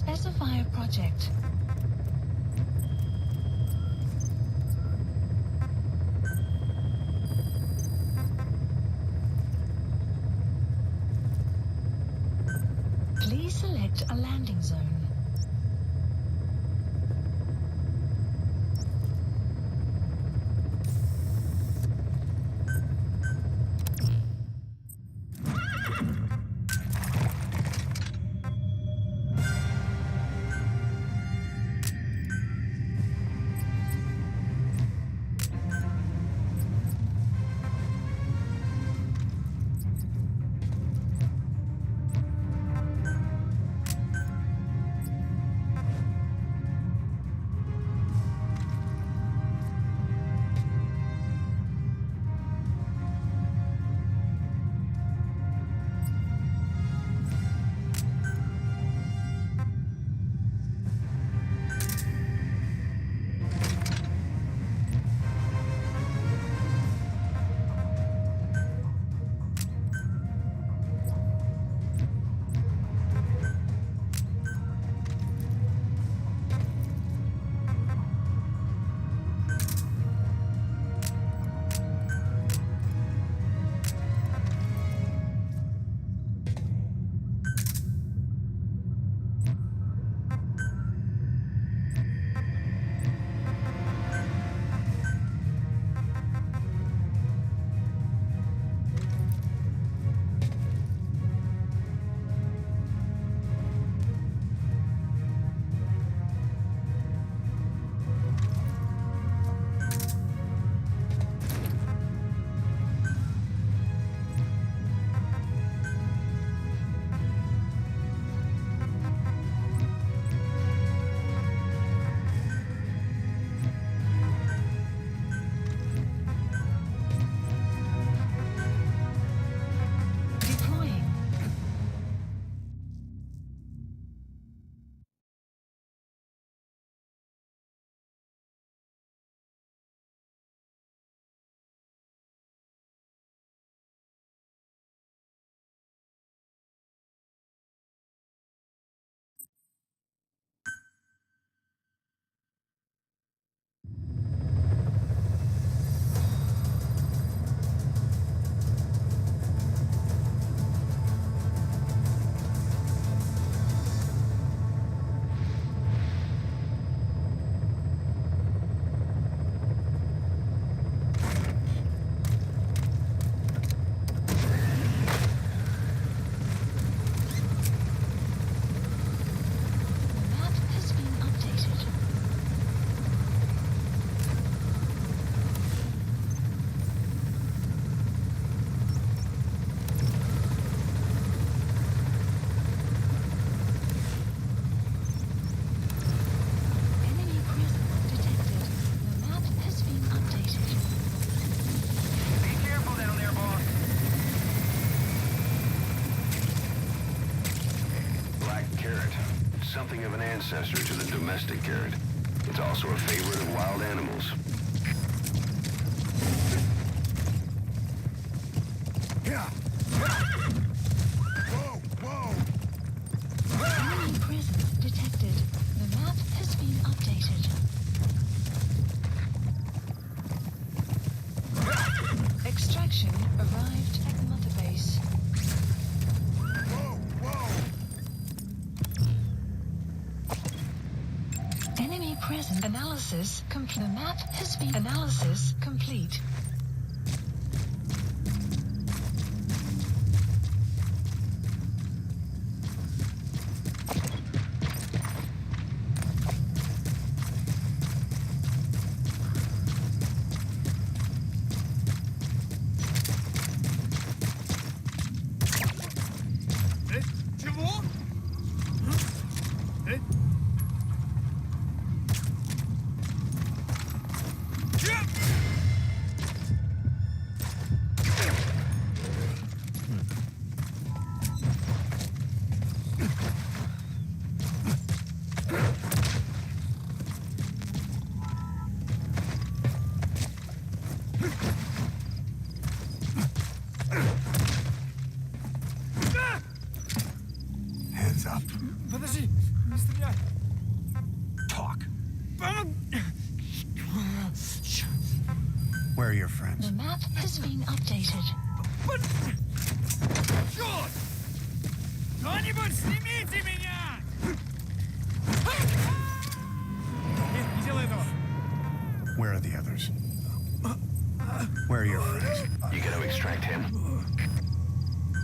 Specify a project. Please select a landing zone. Something of an ancestor to the domestic carrot. It's also a favorite of wild animals. Whoa, whoa! Enemy presence detected. The map has been updated. Extraction arrived at Mother Base. Whoa, whoa! Enemy present. Analysis complete. The map has been analysis complete. Чего? Talk. Where are your friends? The map has been updated. Черт! Кто-нибудь снимите меня! Нет, не делай этого! Where are the others? Where are your friends? You gotta extract him.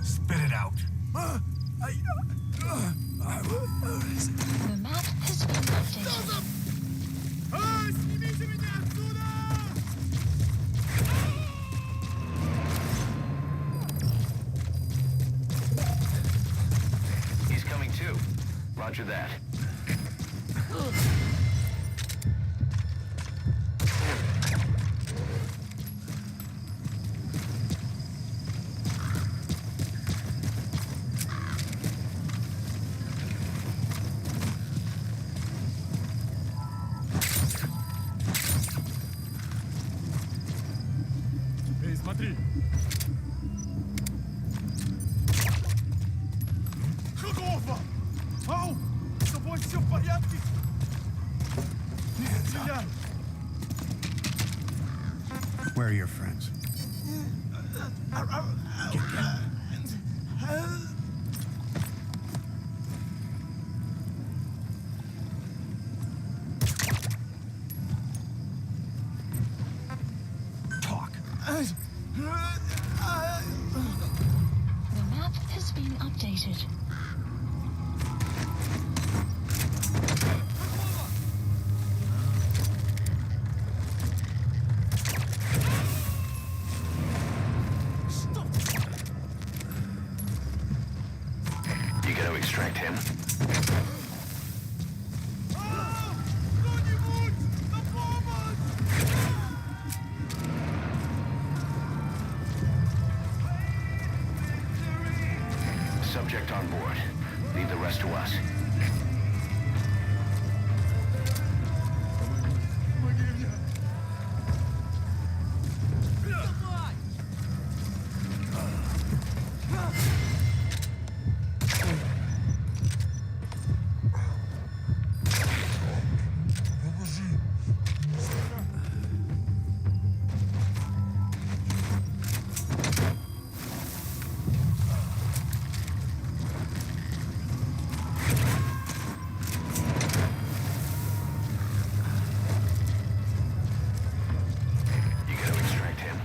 Spit it out. The map has been updated. Снимите меня отсюда! He's coming too. Roger that. Эй, смотри! Какого? Ау! С тобой все в порядке? Не стреляй! Where are your friends? Talk. The map has been updated. You gotta extract him. Кто-нибудь! На помощь! Subject on board. Leave the rest to us. Помоги мне! Поможи! You gotta extract him.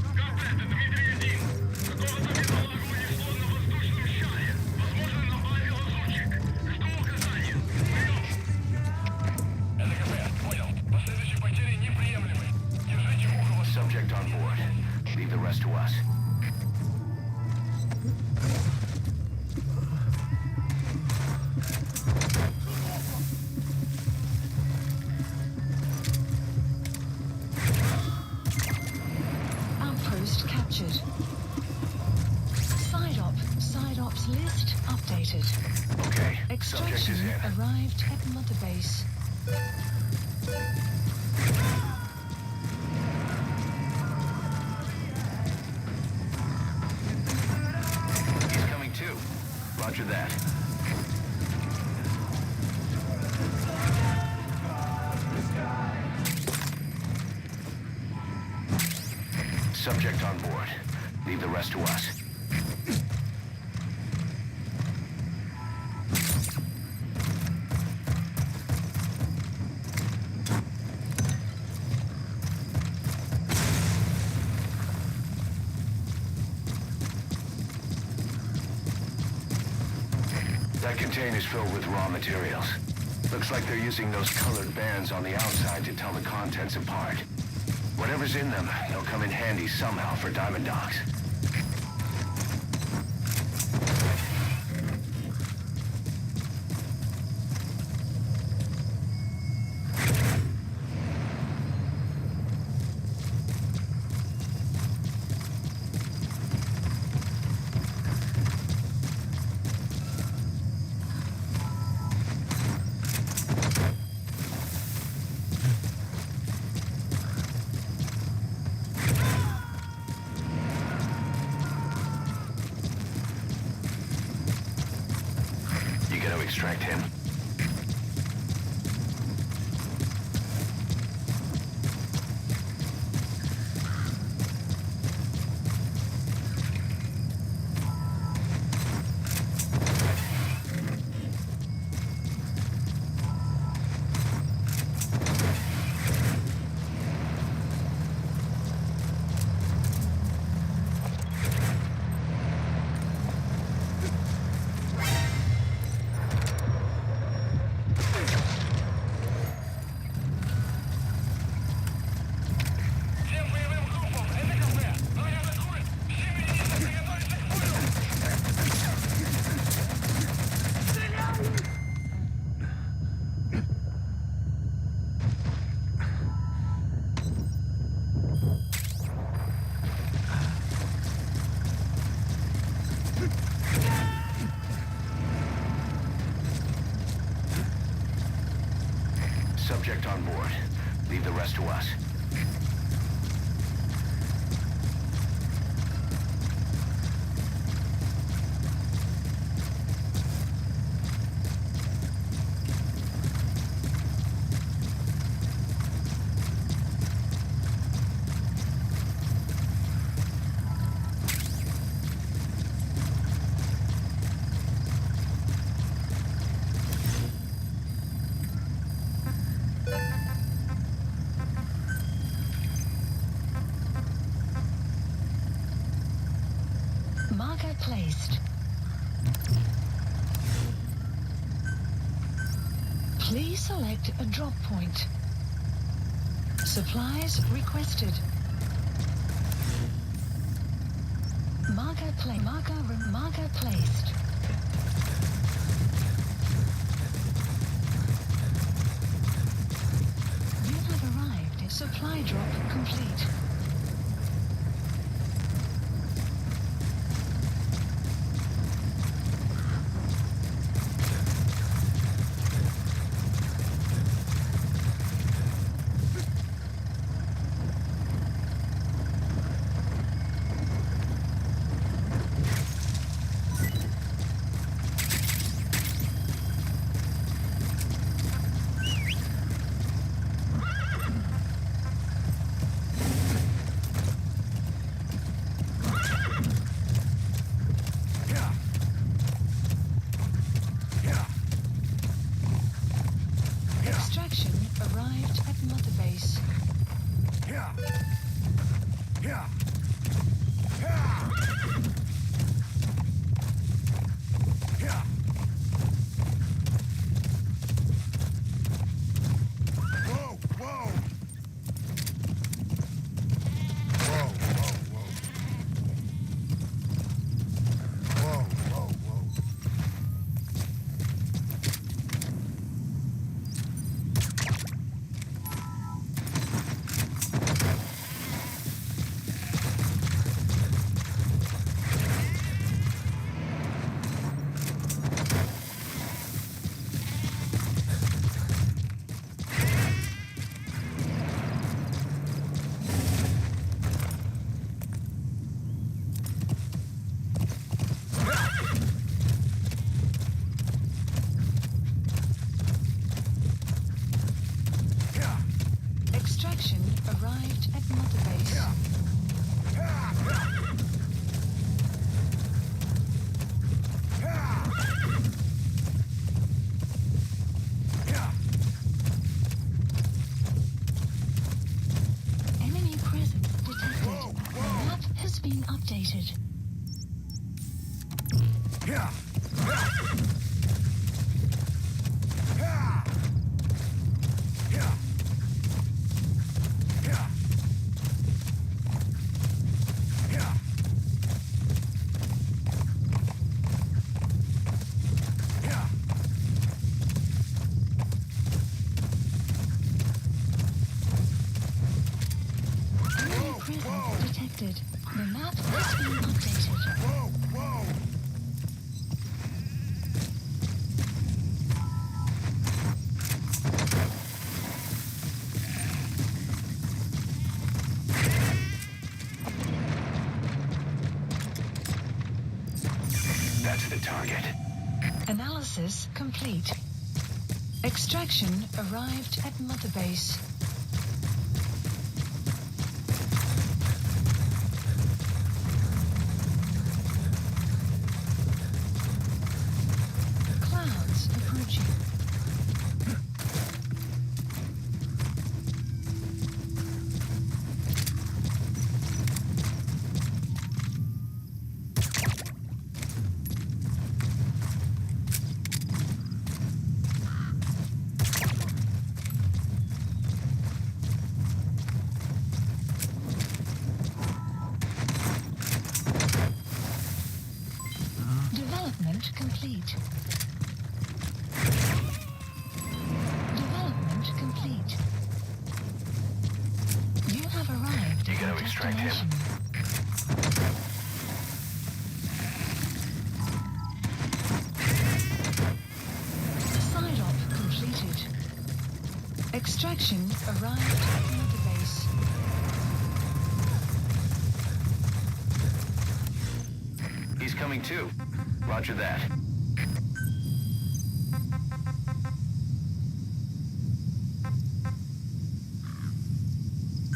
Контакт, Дмитрий-1. Какого-то бедолагу унесло на восточном шаре. Возможно, на базе лазутчик. Жду указания. ЛКП, понял. Последующие потери неприемлемы. Держите ухо восточнее. Subject on board. Leave the rest to us. Outpost captured. Side ops list updated. Okay. Subject Extraction is in. arrived at Mother Base. He's coming too. Roger that. Subject on board. Leave the rest to us. That container's filled with raw materials. Looks like they're using those colored bands on the outside to tell the contents apart. Whatever's in them, they'll come in handy somehow for Diamond Dogs. Subject on board. Leave the rest to us. Marker placed. Please select a drop point. Supplies requested. Marker placed. You have arrived. Supply drop complete. Extraction arrived at Mother Base. Whoa, whoa! Whoa, whoa, whoa. Whoa, whoa, whoa. Extraction arrived at Mother Base. Enemy presence detected. The map has been updated. Enemy presence detected. The map has been updated. Whoa, whoa! That's the target. Analysis complete. Extraction arrived at Mother Base. Clouds approaching. Development complete. Development complete. You have arrived You at gotta your extract him. destination. Side op completed. Extraction arrived at another base. He's coming too. Roger that.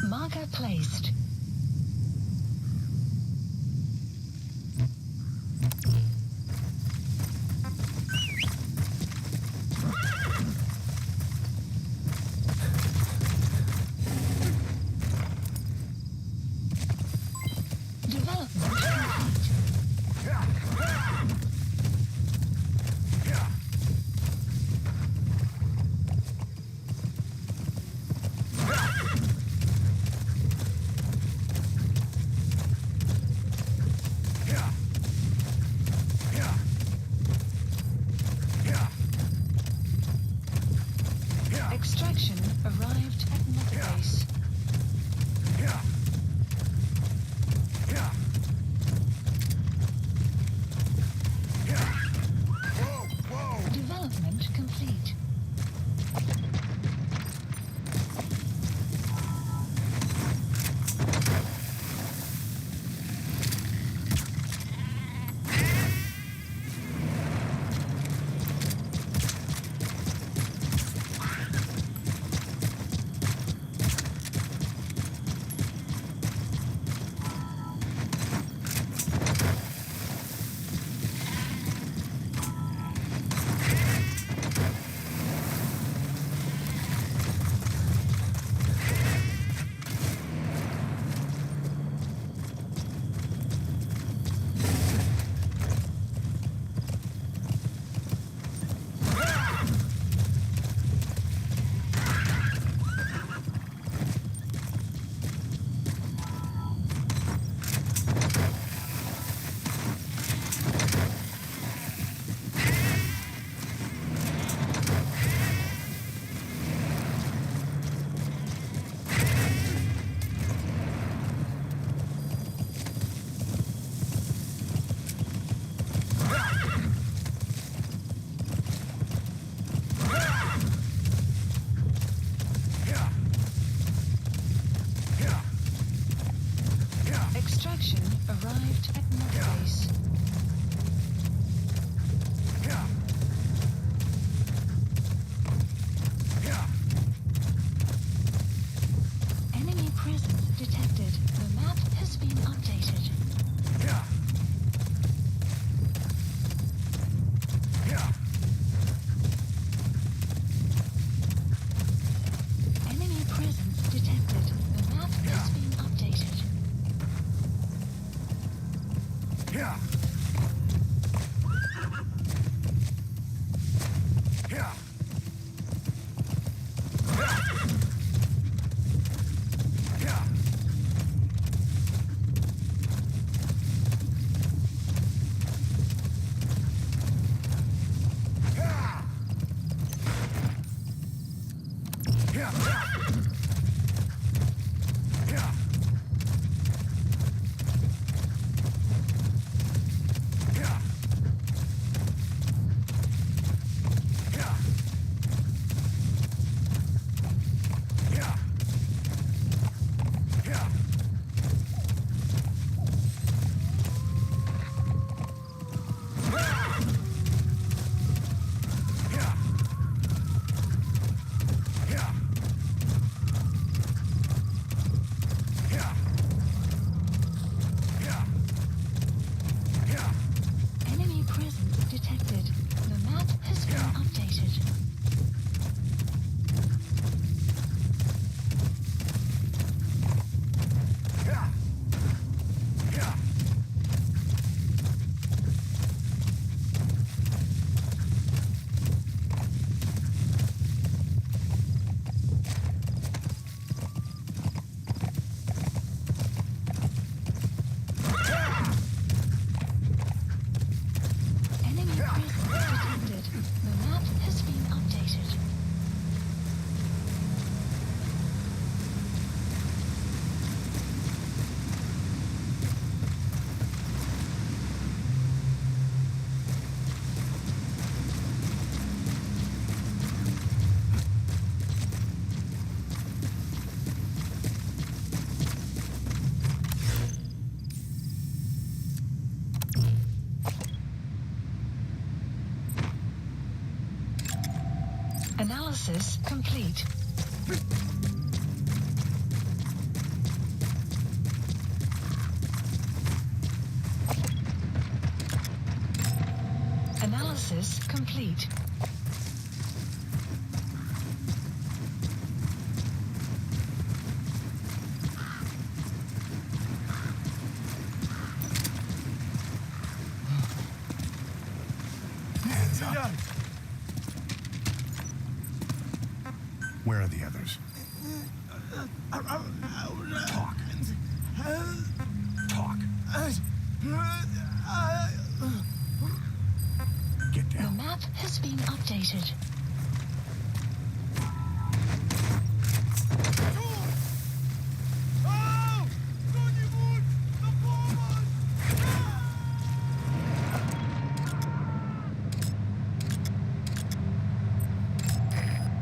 Marker placed. Development complete. Extraction arrived at another base. Development complete. Extraction arrived at another base. Enemy presence detected. The map has been updated. Enemy presence detected. The map has been updated. Analysis complete. Analysis complete. Hands up. Where are the others? Talk. Talk. Get The down. map has been updated.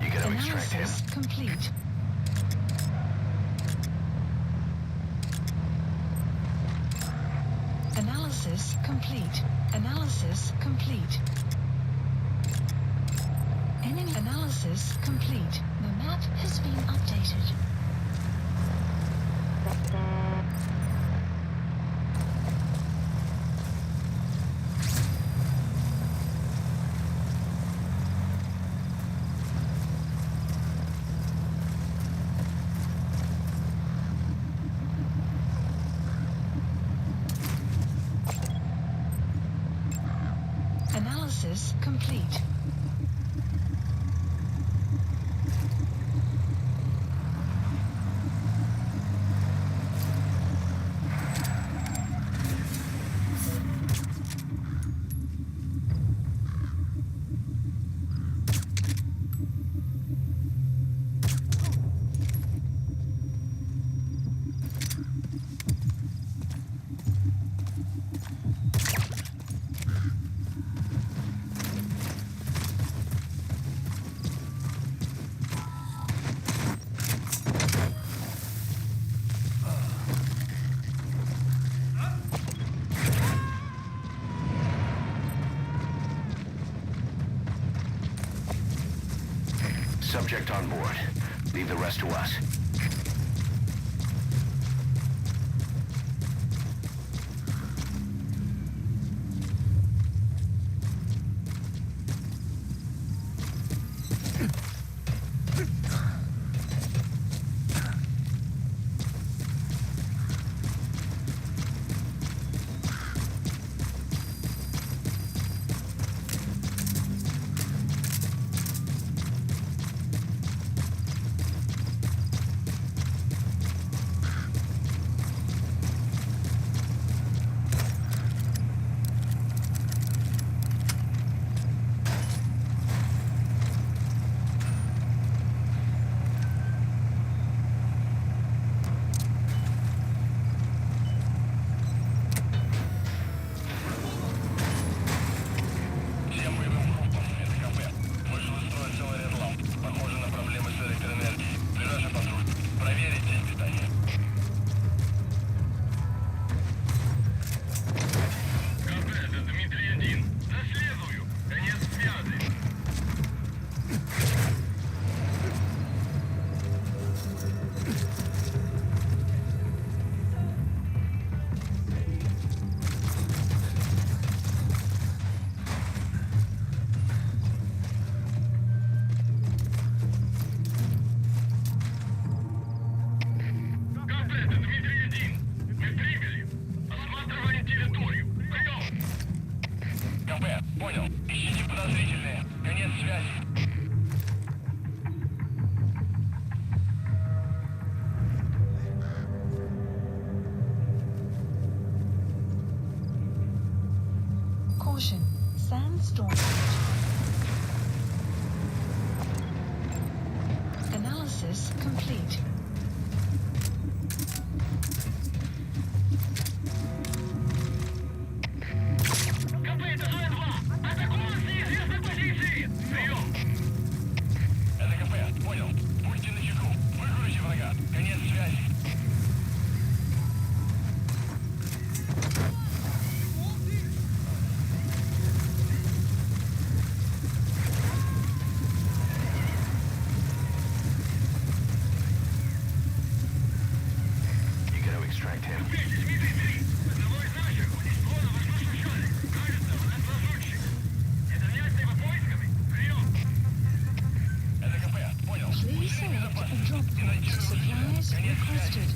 You gotta extract him. Analysis complete. Analysis complete. Analysis complete. Enemy analysis complete. The map has been updated. Analysis complete. Subject on board. Leave the rest to us. Всем боевым группам, это КП. Вышел из строя целый ряд ламп. Похоже на проблемы с электроэнергией. Ближайший патруль. Проверить сеть питания. КП, это Дмитрий-1. Доследую. Конец связи. КП, это Дмитрий-1. Мы прибыли. Осматриваем территорию. Прием. КП, понял. Ищите подозрительные. Конец связи. Caution. Sandstorm. Analysis complete. КП, это Зоя-2. Атакуем с неизвестной позиции. Прием. Это КП, понял. Будьте начеку. Выкурите врага. Конец связи. contact him. Одного из наших уничтожено воздушный шарик. Кажется, у нас лазутчик. Это место его поисками. Прием. Это КП. Понял. Please select a drop point. Supplies requested.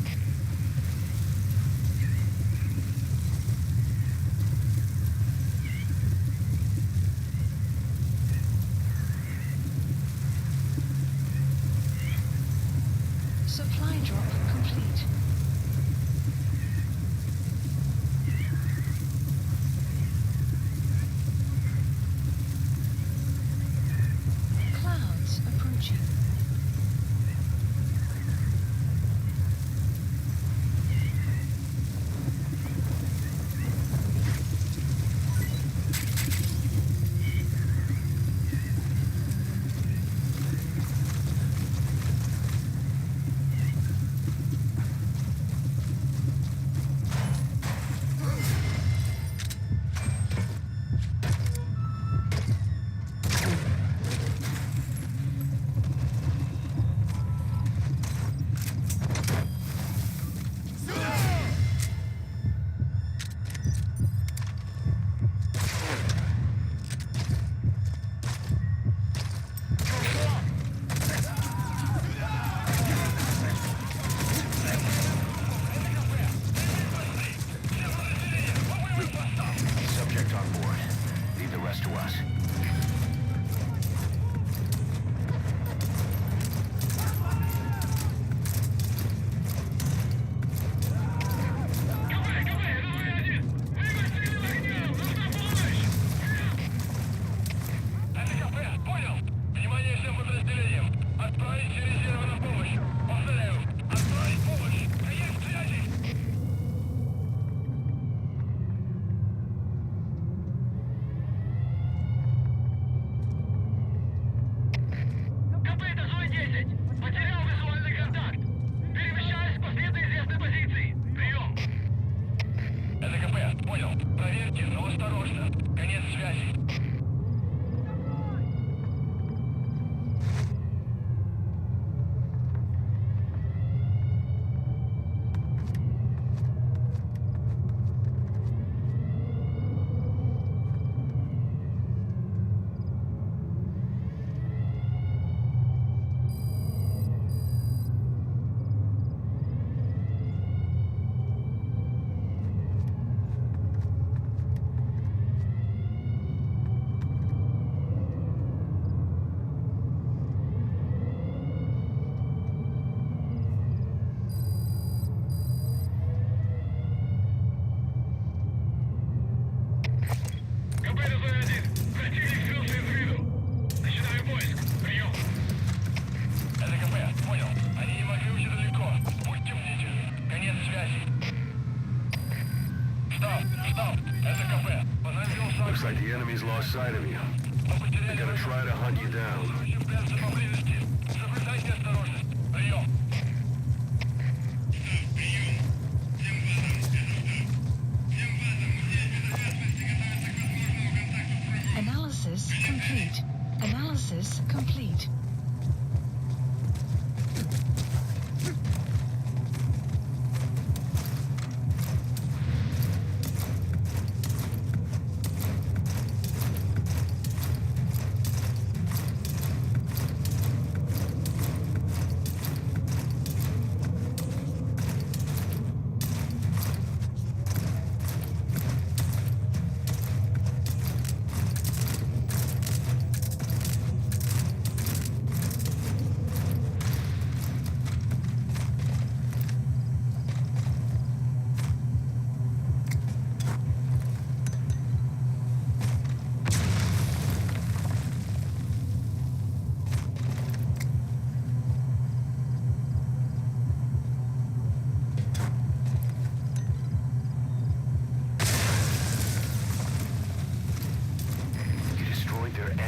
Supply drop complete. Clouds approaching. Subject on board. Leave the rest to us. Это КП. Понял. Внимание всем подразделениям. Отправить резервы на помощь. Повторяю. Отправить помощь. Конец связи. КП, это зона 10. Потерял визуальный контакт. Перемещаюсь к последней известной позиции. Прием. Это КП. Понял. Проверьте, но осторожно. Конец связи. КП, это зона 1. Противник скрылся из виду. Начинаю поиск. Прием. Это КП. Понял. Они не могли уйти далеко. Будьте бдительны. Конец связи. Стоп. Это КП. Поновил сам. Looks like the enemy's lost sight of you. They're gonna try to hunt you down. Прячься поблизости. Соблюдайте осторожность. Прием. Analysis complete. Analysis complete.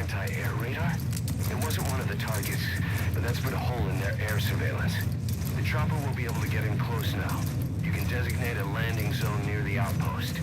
anti-air radar? It wasn't one of the targets, but that's put a hole in their air surveillance. The chopper will be able to get in close now. You can designate a landing zone near the outpost.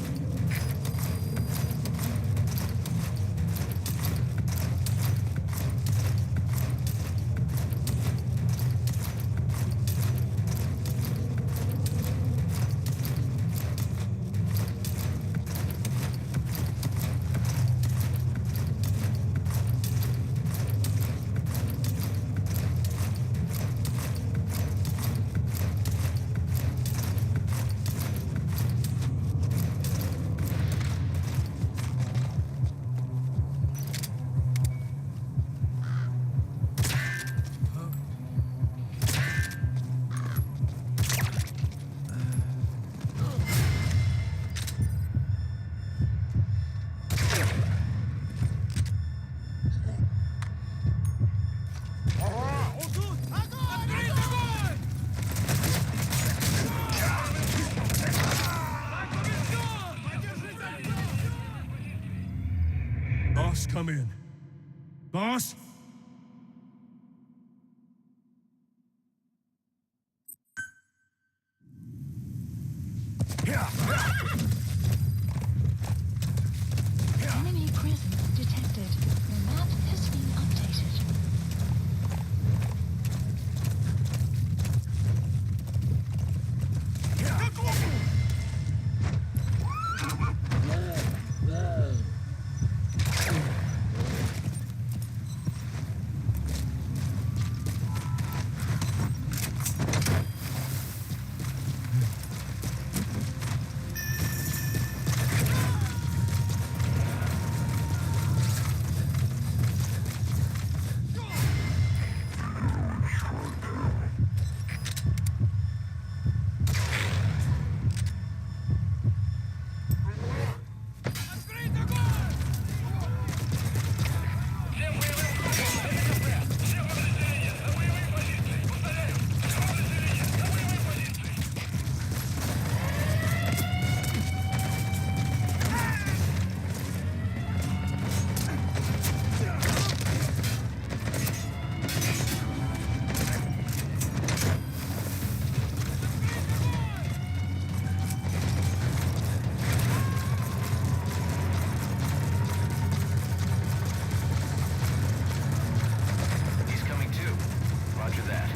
come in. Boss? Enemy presence detected. The map has been updated. He's coming too. Roger that.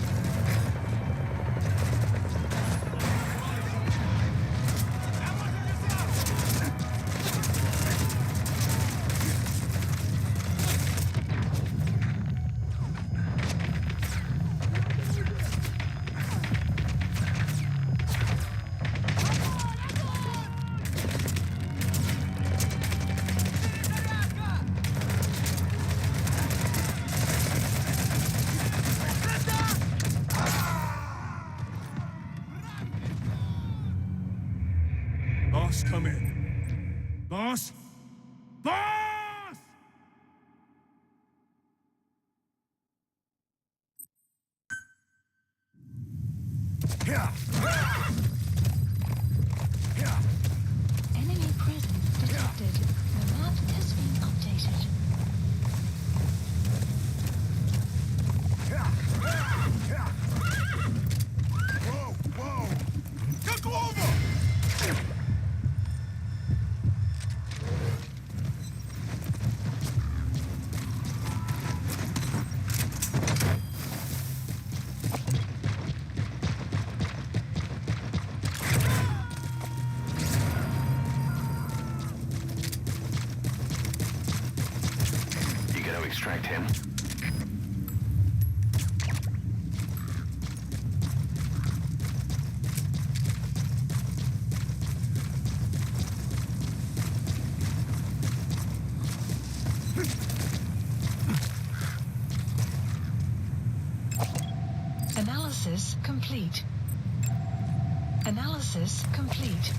Boss, come in. Boss? Boss! Enemy presence detected. The map has been updated. Whoa, whoa! Как over! You gotta extract him. Analysis complete. Analysis complete.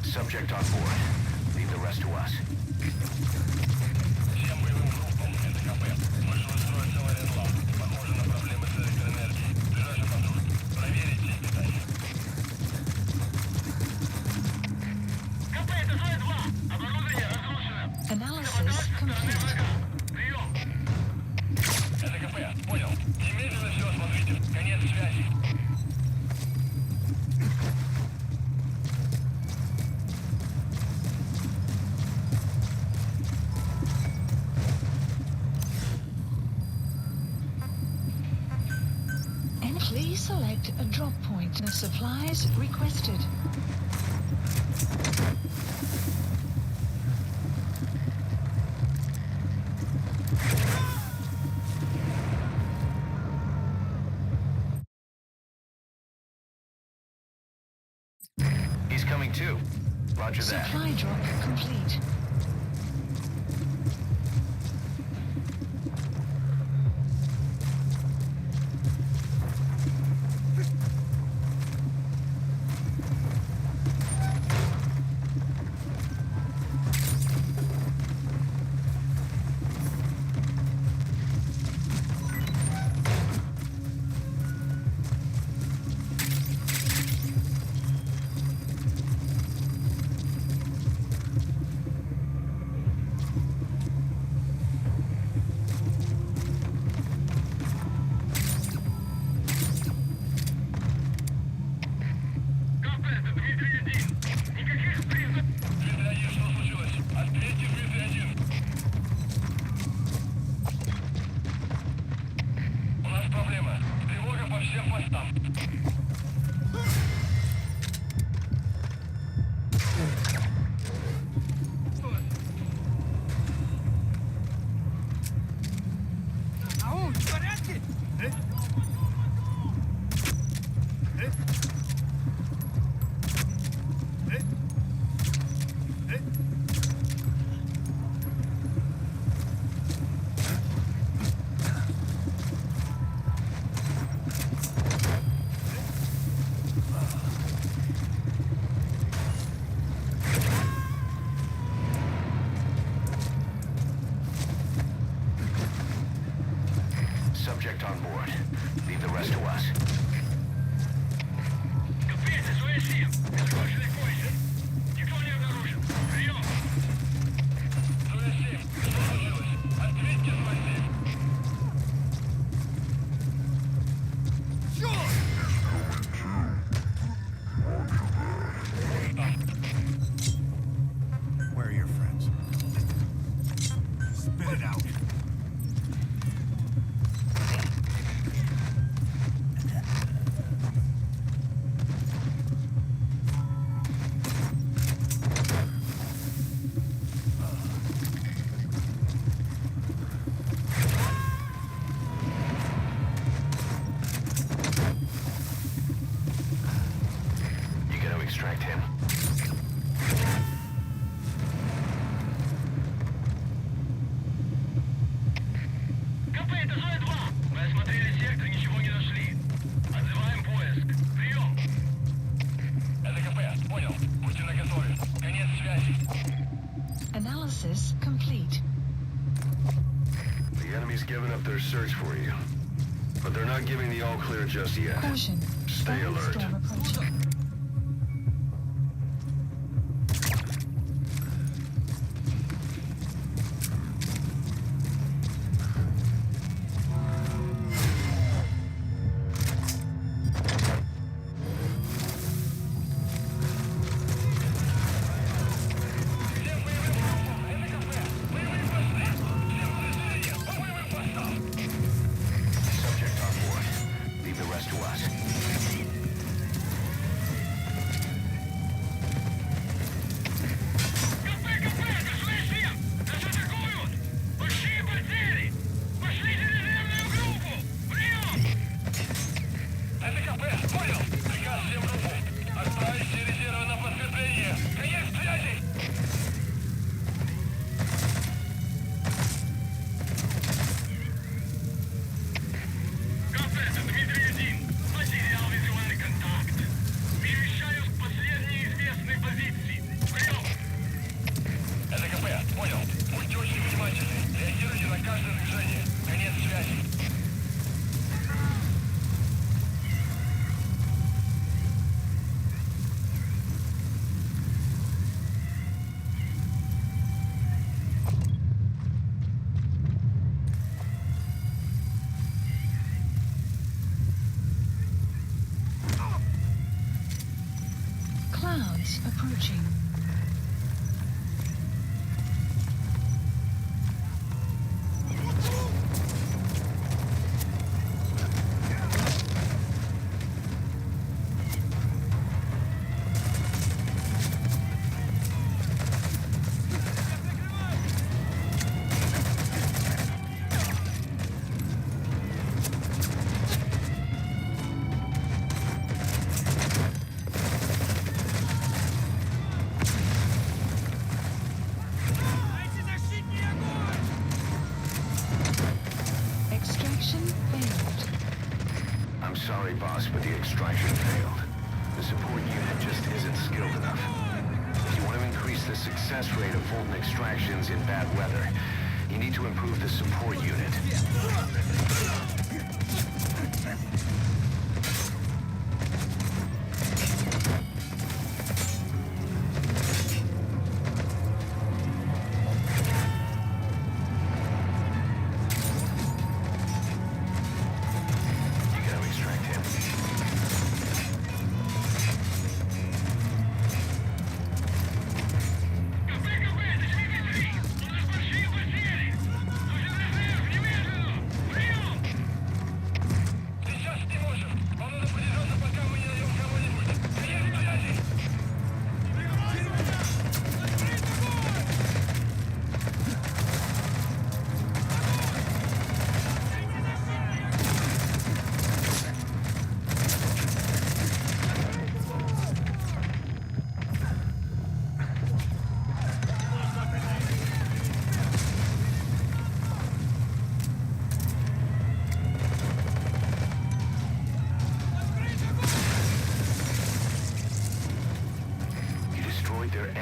Subject on board. Leave the rest to us. Всем боевым группам, это КП. Вышел из строя целый ренлав. Похоже на проблемы с электроэнергией. Ближайший патруль. Проверить сеть питания. КП, это зоя 2. Оборудование разрушено. Analysis complete. Прием. Это КП. Понял. Немедленно все осмотрите. Конец связи. And please select a drop point. The supplies requested. He's coming too. Roger that. Supply drop complete. постам. Ау, в порядке? Subject on board. Leave the rest to us. Капец, СОС-7. Закончили поезд. Никто не обнаружен. Прием. СОС-7. Что случилось? Ответьте, СОС-7. Where are your friends? Spit it out. You gotta extract him. КП, это ЗОЭ-2. Мы осмотрели сектор, ничего не нашли. Отзываем поиск. Прием. Это КП. Понял. Будьте наготове. Конец связи. Analysis complete. The enemy's given up their search for you. But they're not giving the all clear just yet. Caution. Stay alert. Storm approaching. Всем боевым группам. Это КП. Боевые посты. Всем подразделениям. По боевым постам. Subject on board. Leave the rest to us. КП, это СОС-7. Нас атакуют. Большие потери. Пошлите резервную группу. Прием. Это КП. Понял. Приказ всем группам. Отправить все резервы на подкрепление. Конец связи. КП, это Дмитрий-1. Потерял визуальный контакт. Перемещаюсь к последней известной позиции. Прием. Это КП. Понял. Будьте очень внимательны. Реагируйте на каждое движение. Конец связи. Clouds approaching. Дайте защитный огонь! Extraction failed. I'm sorry, boss, but the extraction failed. The support unit just isn't skilled enough. If you want to increase the success rate of Fulton extractions in bad weather, you need to improve the support unit. You gotta extract him. КП, это Дмитрий-3. У нас большие потери. Нужен резерв, немедленно. Прием.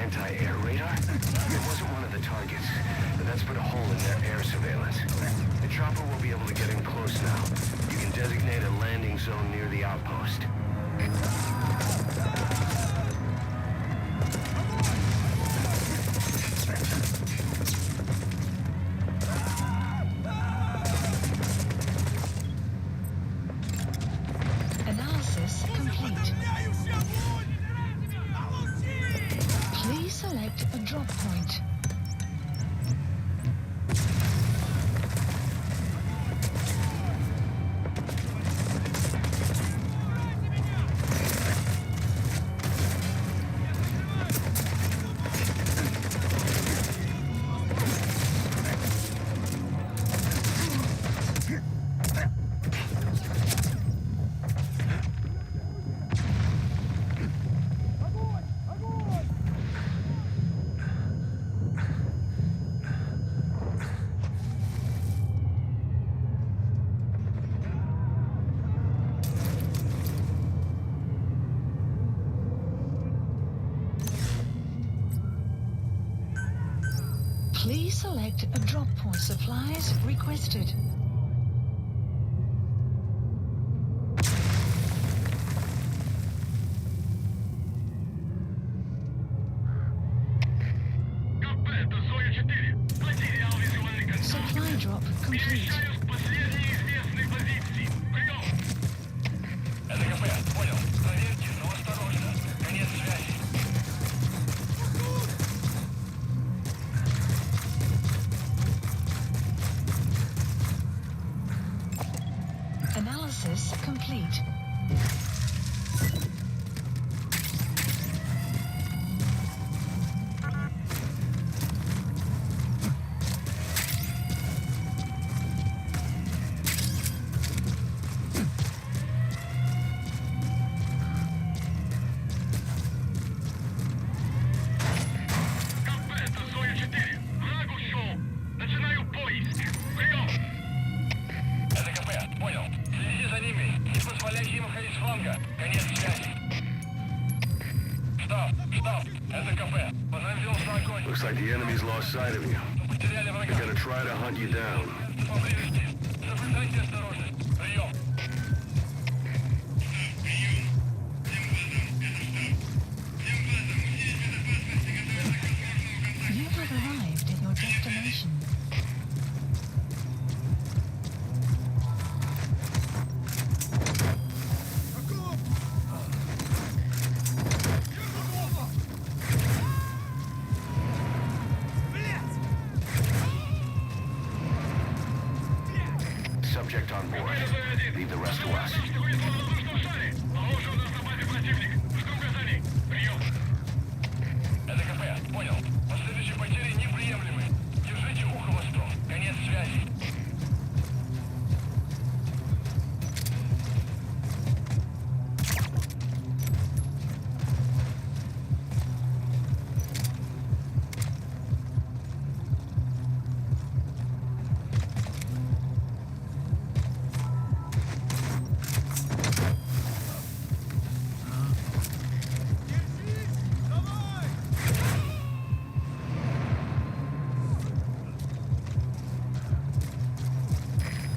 Anti-air radar? It wasn't one of the targets, but that's put a hole in their air surveillance. The chopper will be able to get in close now. You can designate a landing zone near the outpost. Analysis complete. Стреляющий огонь! Получи! Please select a drop point. Please select a drop point. Supplies requested. КП, это Зоя 4. Потерял визуальный контакт. Supply drop complete. Перемещаюсь к последней известной позиции. Прием! Это КП, понял. Проверьте, но осторожно. Конец связи. Analysis complete. КП, это Зоя 4. Враг ушел. Начинаю поиск. Прием! Это КП, понял. Следите за ними. Не позволяйте им выходить с фланга. Конец связи. Штаб, штаб. Это КП. По нам велся огонь. Looks like the enemy's lost sight of you. Потеряли They're врага. gonna try to hunt you down. Поблизости. Соблюдайте осторожность. Прием. You have arrived at your destination. Subject on board. Leave the rest to us. Похоже, у нас на базе противник. Жду указаний. Прием. Это КП. Понял. Последующие потери неприемлемы. Держите ухо восток. Конец связи.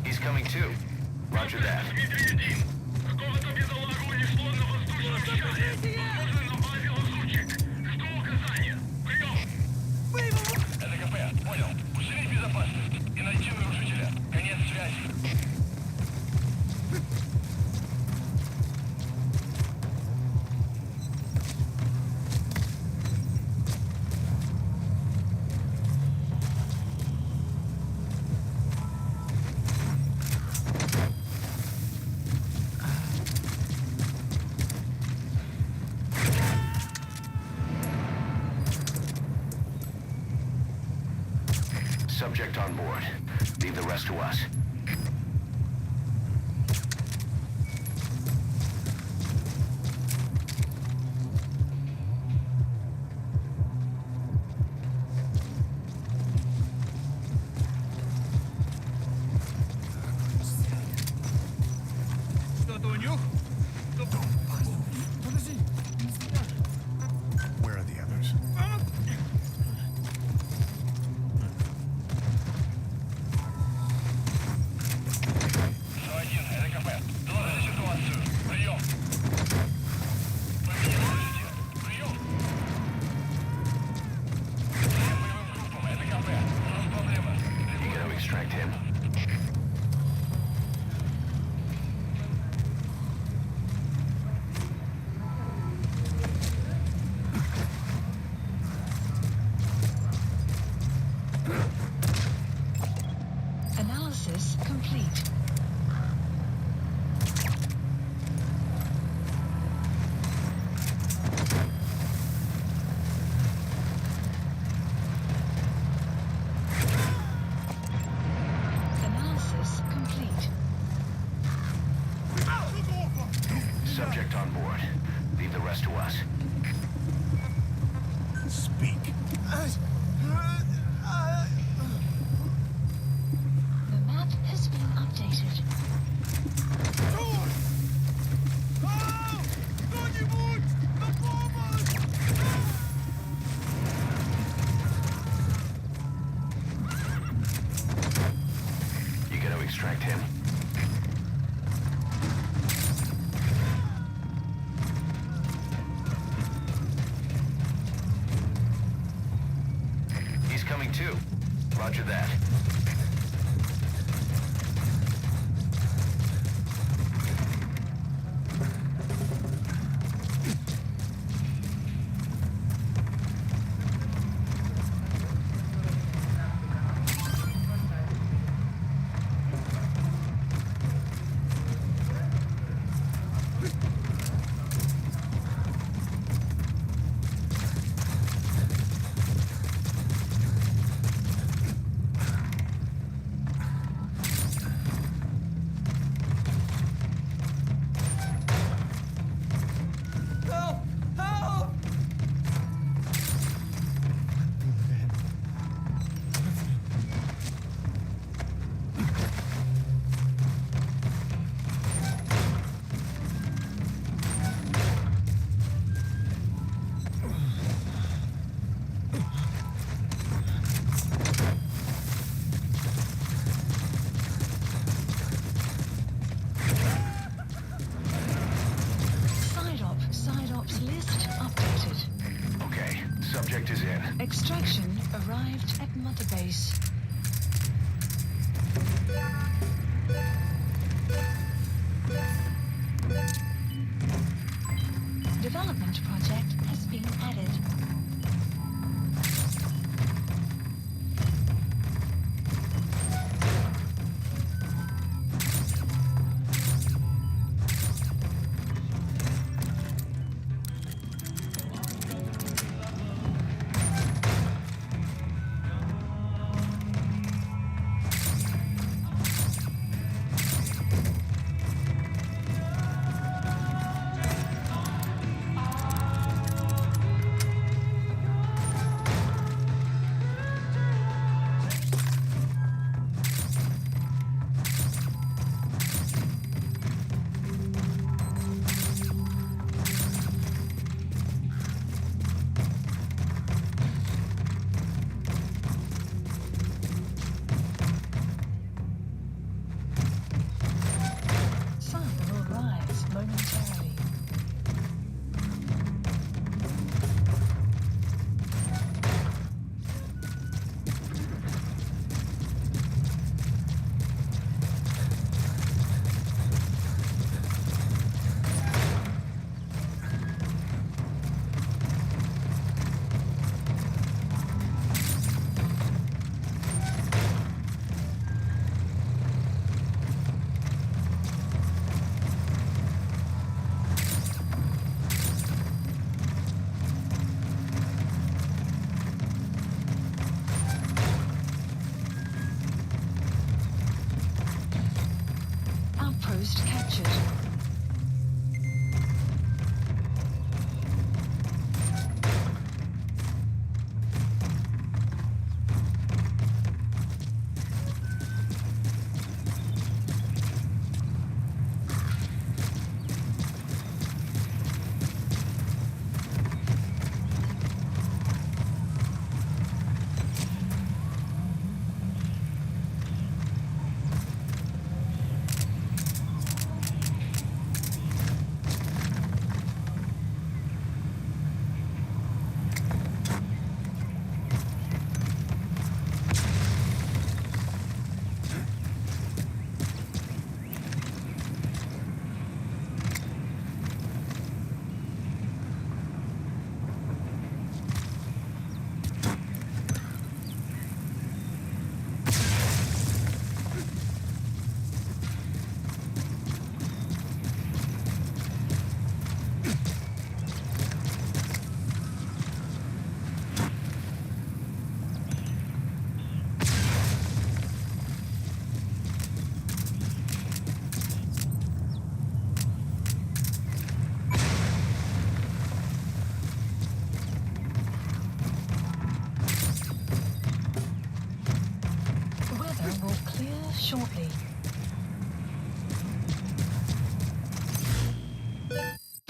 He's coming too. Roger that. Дмитрий-1. Какого-то бедолагу унесло на воздушном шаре. Возможно, на базе лазутчик. Жду указания. Прием. Это КП. Понял. Усилить безопасность и найти нарушителя. Конец связи. Subject on board. Leave the rest to us. Что-то унюх? Where are the others? subject on board. Leave the rest to us. Speak. The map has been updated. Кто-нибудь! На помощь! You gonna extract him? He's coming too. Roger that. Help! Help! Side ops list updated. Okay, subject is in. Extraction arrived at Mother Base. Development project has been added.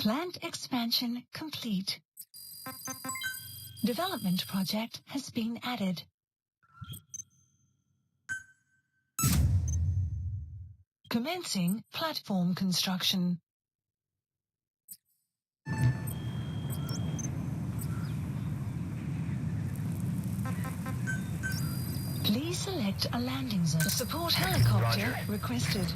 Plant expansion complete. Development project has been added. Commencing platform construction. Please select a landing zone. Support helicopter Roger. requested.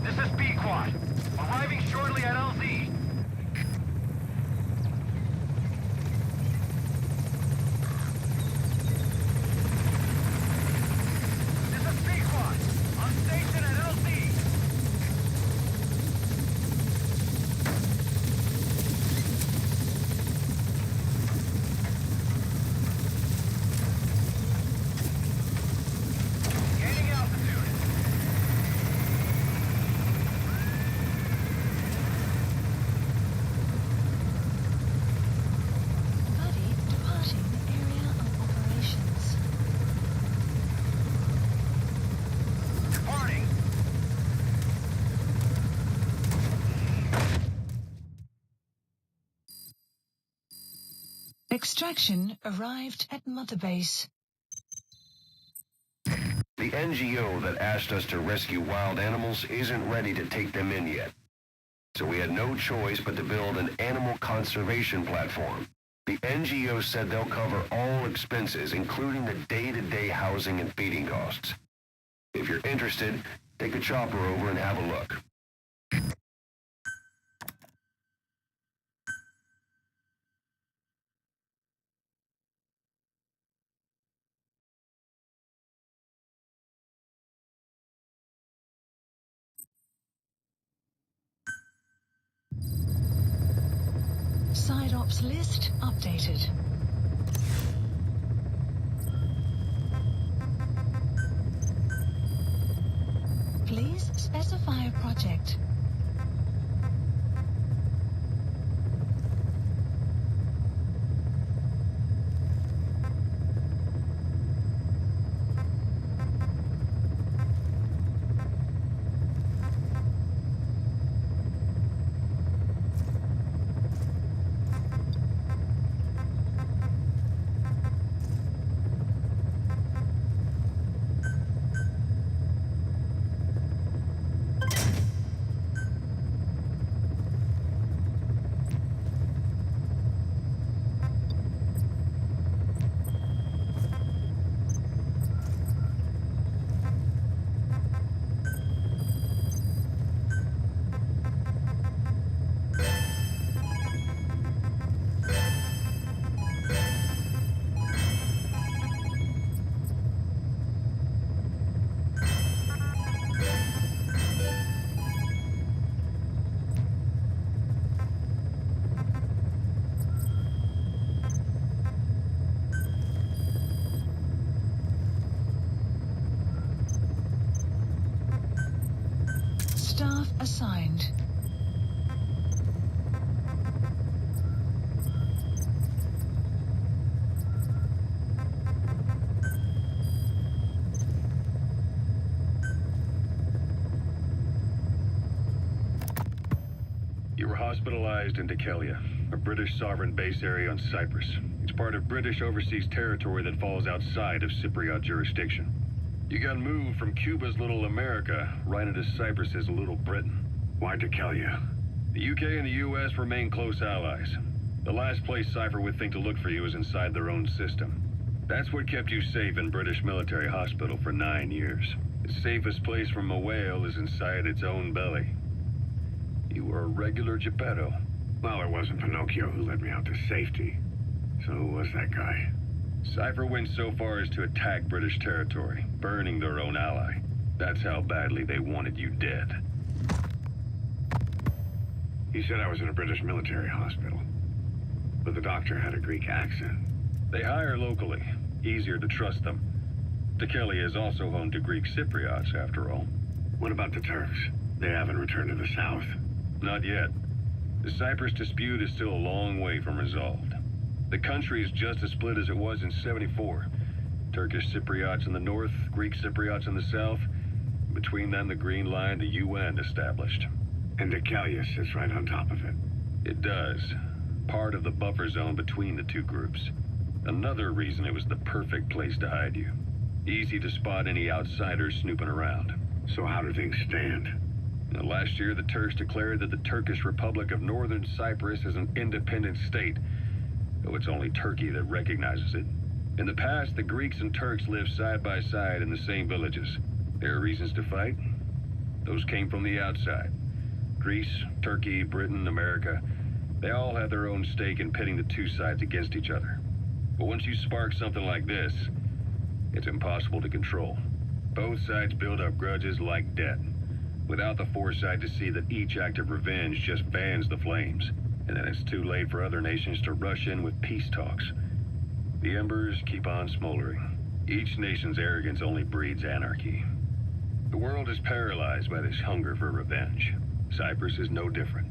This is B-Quad. Arriving shortly at LZ. This is B-Quad. On station at LZ. Gaining altitude. Buddy departing area of operations. Departing. Extraction arrived at Mother Base. The NGO that asked us to rescue wild animals isn't ready to take them in yet. So we had no choice but to build an animal conservation platform. The NGO said they'll cover all expenses, including the day-to-day housing and feeding costs. If you're interested, take a chopper over and have a look. Side ops list updated. Please specify a project. Staff assigned. You were hospitalized in Dekelia, a British sovereign base area on Cyprus. It's part of British overseas territory that falls outside of Cypriot jurisdiction. You got moved from Cuba's Little America right into Cyprus's Little Britain. Why Dekelia? The UK and the US remain close allies. The last place Cypher would think to look for you is inside their own system. That's what kept you safe in British military hospital for 9 years. The safest place from a whale is inside its own belly. You were a regular Geppetto. Well, it wasn't Pinocchio who led me out to safety. So who was that guy? Cypher went so far as to attack British territory, burning their own ally. That's how badly they wanted you dead. He said I was in a British military hospital. But the doctor had a Greek accent. They hire locally. Easier to trust them. Dekelia is also home to Greek Cypriots, after all. What about the Turks? They haven't returned to the south. Not yet. The Cyprus dispute is still a long way from resolved. The country is just as split as it was in '74. Turkish Cypriots in the north, Greek Cypriots in the south. Between them, the Green Line, the UN established. And Dekelia sits right on top of it. It does. Part of the buffer zone between the two groups. Another reason it was the perfect place to hide you. Easy to spot any outsiders snooping around. So how do things stand? Now, last year, the Turks declared that the Turkish Republic of Northern Cyprus is an independent state, though it's only Turkey that recognizes it. In the past, the Greeks and Turks lived side by side in the same villages. There are reasons to fight. Those came from the outside. Greece, Turkey, Britain, America, they all have their own stake in pitting the two sides against each other. But once you spark something like this, it's impossible to control. Both sides build up grudges like debt, without the foresight to see that each act of revenge just fans the flames, and then it's too late for other nations to rush in with peace talks. The embers keep on smoldering. Each nation's arrogance only breeds anarchy. The world is paralyzed by this hunger for revenge. Cyprus is no different.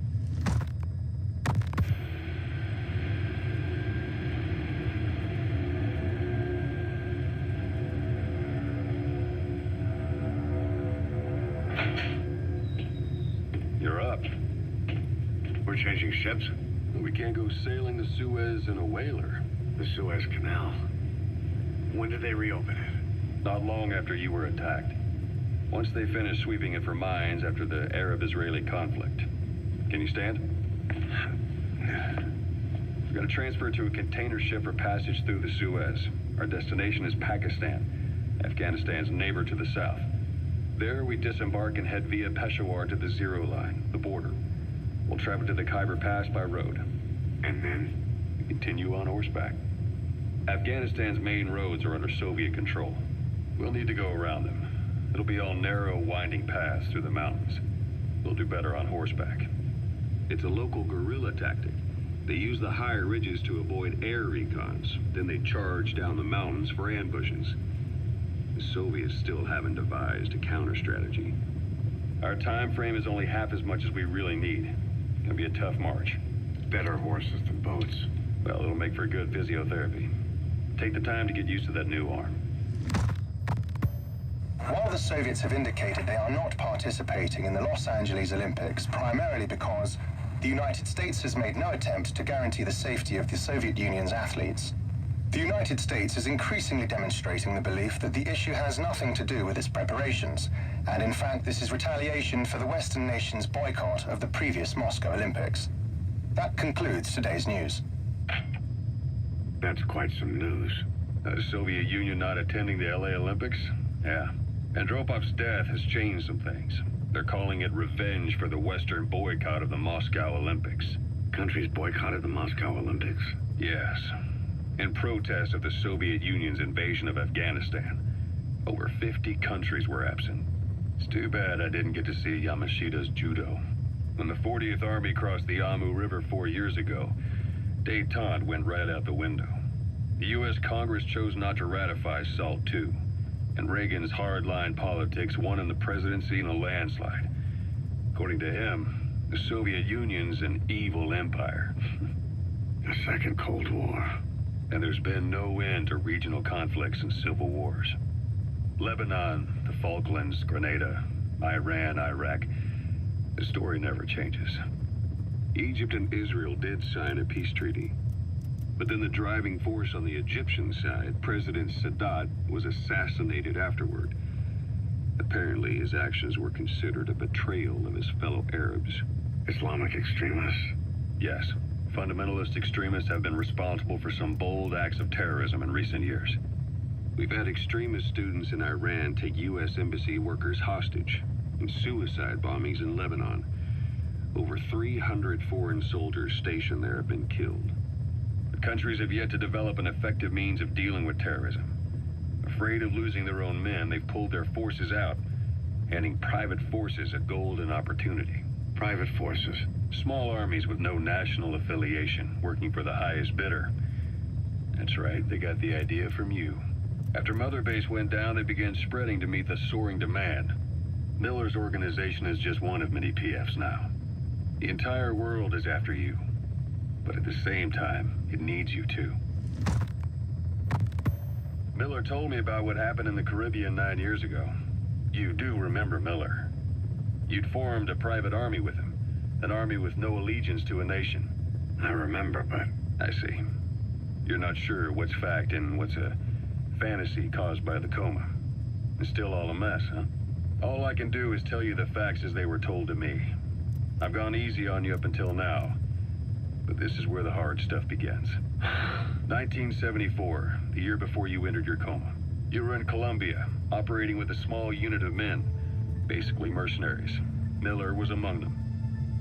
You're up. We're changing ships? We can't go sailing the Suez in a whaler. The Suez Canal. When did they reopen it? Not long after you were attacked. Once they finished sweeping it for mines after the Arab-Israeli conflict. Can you stand? We've got to transfer to a container ship for passage through the Suez. Our destination is Pakistan, Afghanistan's neighbor to the south. There we disembark and head via Peshawar to the Zero Line, the border. We'll travel to the Khyber Pass by road. And then? We continue on horseback. Afghanistan's main roads are under Soviet control. We'll need to go around them. It'll be all narrow, winding paths through the mountains. We'll do better on horseback. It's a local guerrilla tactic. They use the higher ridges to avoid air recons. Then they charge down the mountains for ambushes. The Soviets still haven't devised a counter-strategy. Our time frame is only half as much as we really need. It'll be a tough march. Better horses than boats. Well, it'll make for good physiotherapy. Take the time to get used to that new arm. While the Soviets have indicated they are not participating in the Los Angeles Olympics, primarily because the United States has made no attempt to guarantee the safety of the Soviet Union's athletes, the United States is increasingly demonstrating the belief that the issue has nothing to do with its preparations, and in fact this is retaliation for the Western nations' boycott of the previous Moscow Olympics. That concludes today's news. That's quite some news. The Soviet Union not attending the LA Olympics? Yeah. Andropov's death has changed some things. They're calling it revenge for the Western boycott of the Moscow Olympics. Countries boycotted the Moscow Olympics? Yes. In protest of the Soviet Union's invasion of Afghanistan. Over 50 countries were absent. It's too bad I didn't get to see Yamashita's judo. When the 40th Army crossed the Amu River 4 years ago, détente went right out the window. The U.S. Congress chose not to ratify SALT II, and Reagan's hardline politics won in the presidency in a landslide. According to him, the Soviet Union's an evil empire. The Second Cold War. And there's been no end to regional conflicts and civil wars. Lebanon, the Falklands, Grenada, Iran, Iraq. The story never changes. Egypt and Israel did sign a peace treaty. But then the driving force on the Egyptian side, President Sadat, was assassinated afterward. Apparently, his actions were considered a betrayal of his fellow Arabs. Islamic extremists? Yes, Fundamentalist extremists have been responsible for some bold acts of terrorism in recent years. We've had extremist students in Iran take U.S. embassy workers hostage, and suicide bombings in Lebanon. Over 300 foreign soldiers stationed there have been killed. The countries have yet to develop an effective means of dealing with terrorism. Afraid of losing their own men, they've pulled their forces out, handing private forces a golden opportunity. Private forces. Small armies with no national affiliation, working for the highest bidder. That's right, they got the idea from you. After Mother Base went down, they began spreading to meet the soaring demand. Miller's organization is just one of many PFs now. The entire world is after you. But at the same time, it needs you too. Miller told me about what happened in the Caribbean 9 years ago. You do remember Miller. You'd formed a private army with him. An army with no allegiance to a nation. I remember, but... I see. You're not sure what's fact and what's a fantasy caused by the coma. It's still all a mess, huh? All I can do is tell you the facts as they were told to me. I've gone easy on you up until now, but this is where the hard stuff begins. 1974, the year before you entered your coma. You were in Colombia, operating with a small unit of men, basically mercenaries. Miller was among them.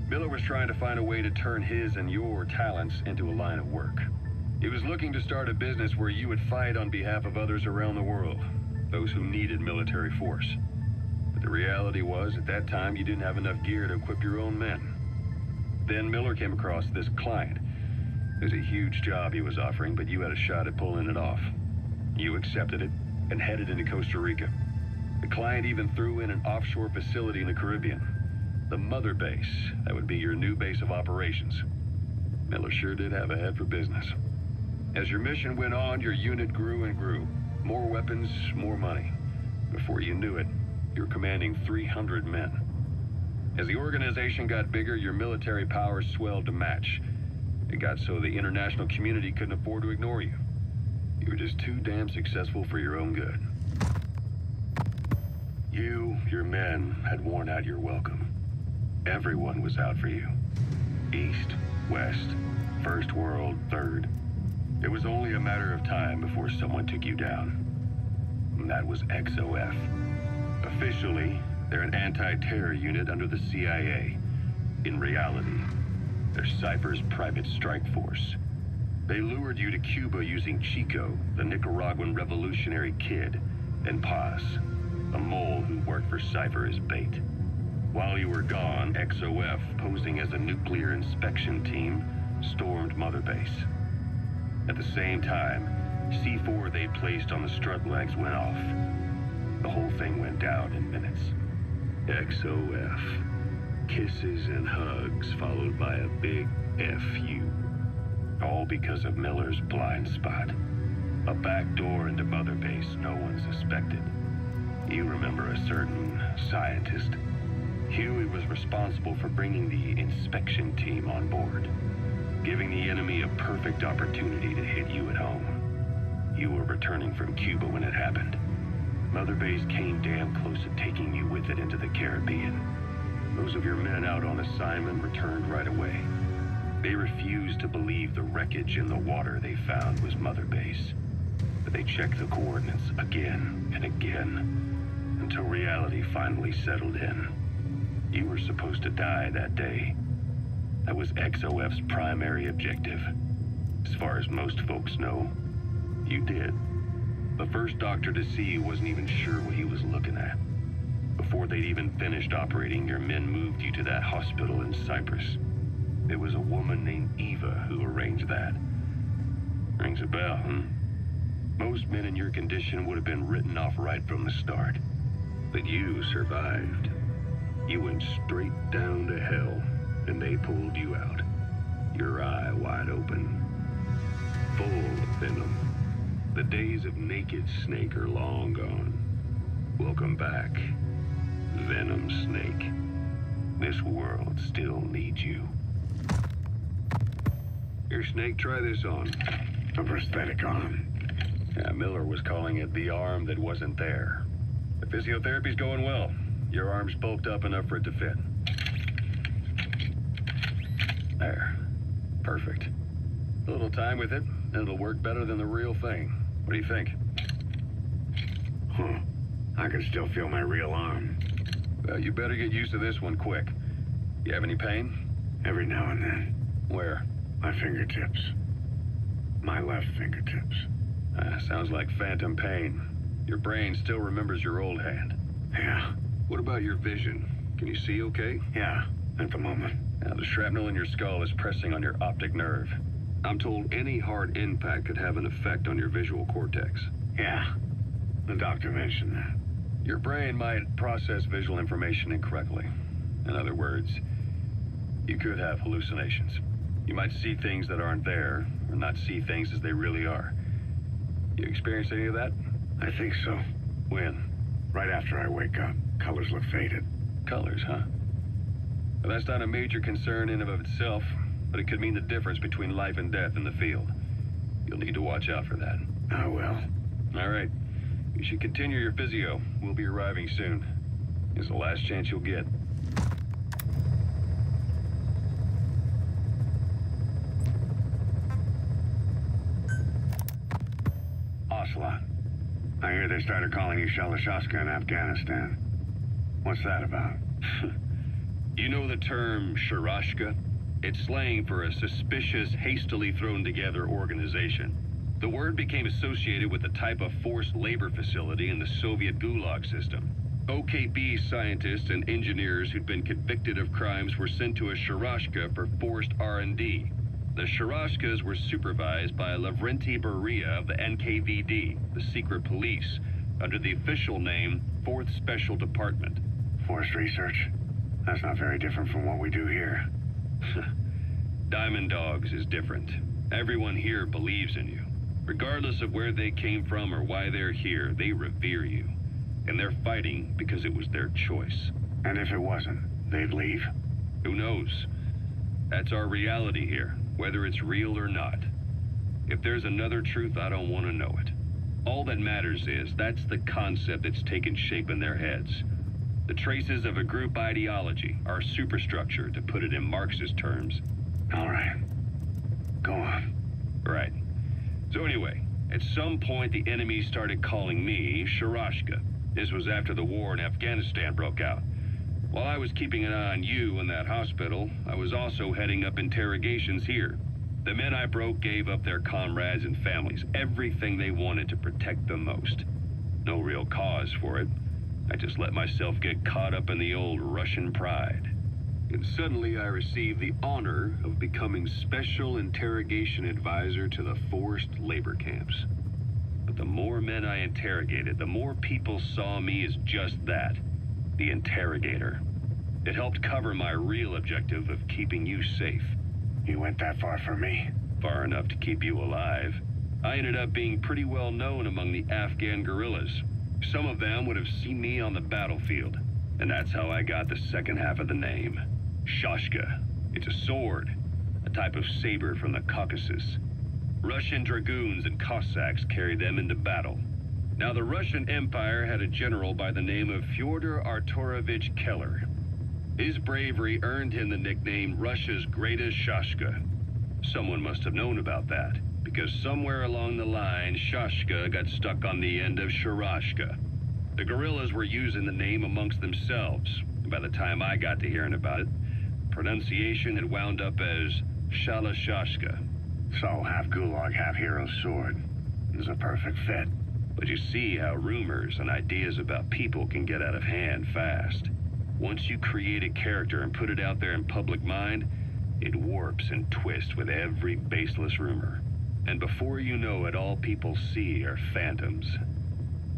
Miller was trying to find a way to turn his and your talents into a line of work. He was looking to start a business where you would fight on behalf of others around the world, those who needed military force. But the reality was, at that time, you didn't have enough gear to equip your own men. Then Miller came across this client. It was a huge job he was offering, but you had a shot at pulling it off. You accepted it and headed into Costa Rica. The client even threw in an offshore facility in the Caribbean. The Mother Base, that would be your new base of operations. Miller sure did have a head for business. As your mission went on, your unit grew and grew. More weapons, more money. Before you knew it, you were commanding 300 men. As the organization got bigger, your military powers swelled to match. It got so the international community couldn't afford to ignore you. You were just too damn successful for your own good. You, your men, had worn out your welcome. Everyone was out for you. East, West, First World, Third. It was only a matter of time before someone took you down. And that was XOF. Officially, they're an anti-terror unit under the CIA. In reality, they're Cypher's private strike force. They lured you to Cuba using Chico, the Nicaraguan revolutionary kid, and Paz, a mole who worked for Cypher as bait. While you were gone, XOF, posing as a nuclear inspection team, stormed Mother Base. At the same time, C4 they placed on the strut legs went off. The whole thing went down in minutes. XOF. Kisses and hugs, followed by a big F-U. All because of Miller's blind spot. A back door into Mother Base no one suspected. You remember a certain scientist. Huey was responsible for bringing the inspection team on board, giving the enemy a perfect opportunity to hit you at home. You were returning from Cuba when it happened. Mother Base came damn close to taking you with it into the Caribbean. Those of your men out on assignment returned right away. They refused to believe the wreckage in the water they found was Mother Base. But they checked the coordinates again and again, until reality finally settled in. You were supposed to die that day. That was XOF's primary objective. As far as most folks know, you did. The first doctor to see you wasn't even sure what he was looking at. Before they'd even finished operating, your men moved you to that hospital in Cyprus. It was a woman named Eva who arranged that. Rings a bell, huh? Most men in your condition would have been written off right from the start. But you survived. You went straight down to hell, and they pulled you out. Your eye wide open. Full of venom. The days of naked Snake are long gone. Welcome back, Venom Snake. This world still needs you. Here, Snake, try this on. A prosthetic arm. Yeah, Miller was calling it the arm that wasn't there. The physiotherapy's going well. Your arm's bulked up enough for it to fit. There. Perfect. A little time with it, and it'll work better than the real thing. What do you think? Huh. I can still feel my real arm. Well, you better get used to this one quick. You have any pain? Every now and then. Where? My fingertips. My left fingertips. Sounds like phantom pain. Your brain still remembers your old hand. Yeah. What about your vision? Can you see okay? Yeah. At the moment. Now, the shrapnel in your skull is pressing on your optic nerve. I'm told any hard impact could have an effect on your visual cortex. Yeah. The doctor mentioned that. Your brain might process visual information incorrectly. In other words, you could have hallucinations. You might see things that aren't there, or not see things as they really are. You experienced any of that? I think so. When? Right after I wake up. Colors look faded. Colors, huh? Well, that's not a major concern in and of itself, but it could mean the difference between life and death in the field. You'll need to watch out for that. I will. All right. You should continue your physio. We'll be arriving soon. It's the last chance you'll get. Ocelot. I hear they started calling you Shalashaska in Afghanistan. What's that about? You know the term Sharashka? It's slang for a suspicious, hastily thrown together organization. The word became associated with a type of forced labor facility in the Soviet Gulag system. OKB scientists and engineers who'd been convicted of crimes were sent to a Sharashka for forced R&D. The Sharashkas were supervised by Lavrenti Beria of the NKVD, the secret police, under the official name 4th Special Department. Forced research? That's not very different from what we do here. Diamond Dogs is different. Everyone here believes in you. Regardless of where they came from or why they're here, they revere you. And they're fighting because it was their choice. And if it wasn't, they'd leave? Who knows? That's our reality here, whether it's real or not. If there's another truth, I don't want to know it. All that matters is that's the concept that's taken shape in their heads. The traces of a group ideology, our superstructure, to put it in Marxist terms. All right. Go on. Right. So anyway, at some point the enemy started calling me Sharashka. This was after the war in Afghanistan broke out. While I was keeping an eye on you in that hospital, I was also heading up interrogations here. The men I broke gave up their comrades and families, everything they wanted to protect them most. No real cause for it. I just let myself get caught up in the old Russian pride. And suddenly I received the honor of becoming Special Interrogation Advisor to the forced labor camps. But the more men I interrogated, the more people saw me as just that, the interrogator. It helped cover my real objective of keeping you safe. You went that far for me? Far enough to keep you alive. I ended up being pretty well known among the Afghan guerrillas. Some of them would have seen me on the battlefield, and that's how I got the second half of the name. Shashka. It's a sword, a type of saber from the Caucasus. Russian dragoons and Cossacks carried them into battle. Now, the Russian Empire had a general by the name of Fyodor Arturovich Keller. His bravery earned him the nickname Russia's Greatest Shashka. Someone must have known about that, because somewhere along the line, Shashka got stuck on the end of Sharashka. The guerrillas were using the name amongst themselves, and by the time I got to hearing about it, pronunciation had wound up as Shalashashka. So, half Gulag, half Hero Sword. Is a perfect fit. But you see how rumors and ideas about people can get out of hand fast. Once you create a character and put it out there in public mind, it warps and twists with every baseless rumor. And before you know it, all people see are phantoms.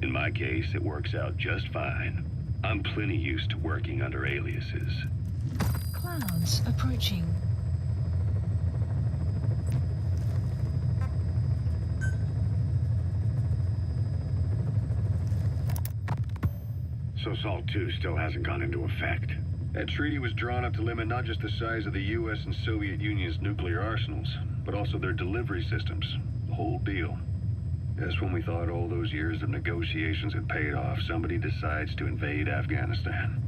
In my case, it works out just fine. I'm plenty used to working under aliases. Clouds approaching. So SALT II still hasn't gone into effect. That treaty was drawn up to limit not just the size of the U.S. and Soviet Union's nuclear arsenals, but also their delivery systems. The whole deal. Just when we thought all those years of negotiations had paid off, somebody decides to invade Afghanistan.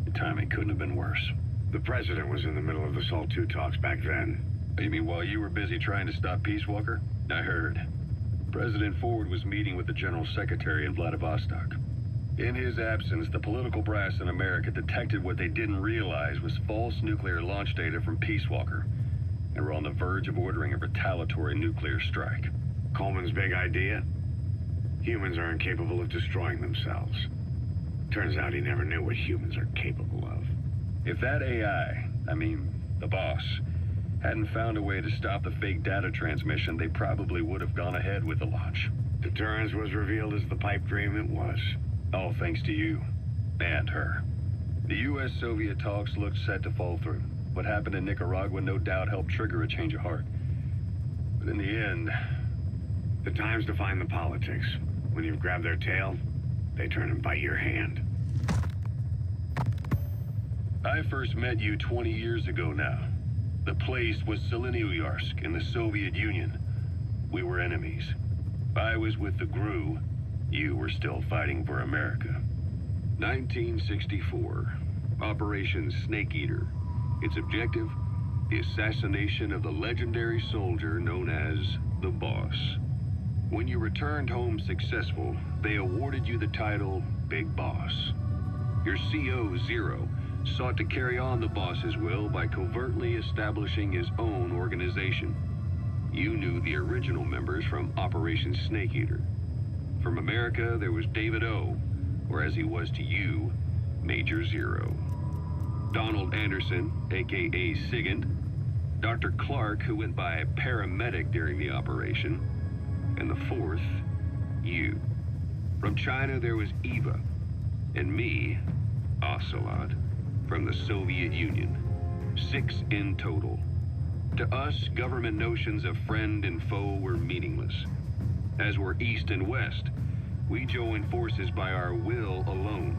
The timing couldn't have been worse. The president was in the middle of the SALT II talks back then. You mean while you were busy trying to stop Peace Walker? I heard. President Ford was meeting with the General Secretary in Vladivostok. In his absence, the political brass in America detected what they didn't realize was false nuclear launch data from Peace Walker, and were on the verge of ordering a retaliatory nuclear strike. Coleman's big idea? Humans are incapable of destroying themselves. Turns out he never knew what humans are capable of. If that AI, the boss, hadn't found a way to stop the fake data transmission, they probably would have gone ahead with the launch. Deterrence was revealed as the pipe dream it was. All thanks to you. And her. The U.S.-Soviet talks looked set to fall through. What happened in Nicaragua no doubt helped trigger a change of heart. But in the end... The time's define the politics. When you've grabbed their tail, they turn and bite your hand. I first met you 20 years ago now. The place was Selenouyarsk in the Soviet Union. We were enemies. I was with the GRU. You were still fighting for America. 1964. Operation Snake Eater. Its objective? The assassination of the legendary soldier known as the Boss. When you returned home successful, they awarded you the title Big Boss. Your CO, Zero, sought to carry on the boss's will by covertly establishing his own organization. You knew the original members from Operation Snake Eater. From America, there was David O, or as he was to you, Major Zero. Donald Anderson, aka Sigint, Dr. Clark, who went by paramedic during the operation, and the fourth, you. From China, there was Eva, and me, Ocelot, from the Soviet Union. 6 in total. To us, government notions of friend and foe were meaningless. As were East and West, we joined forces by our will alone.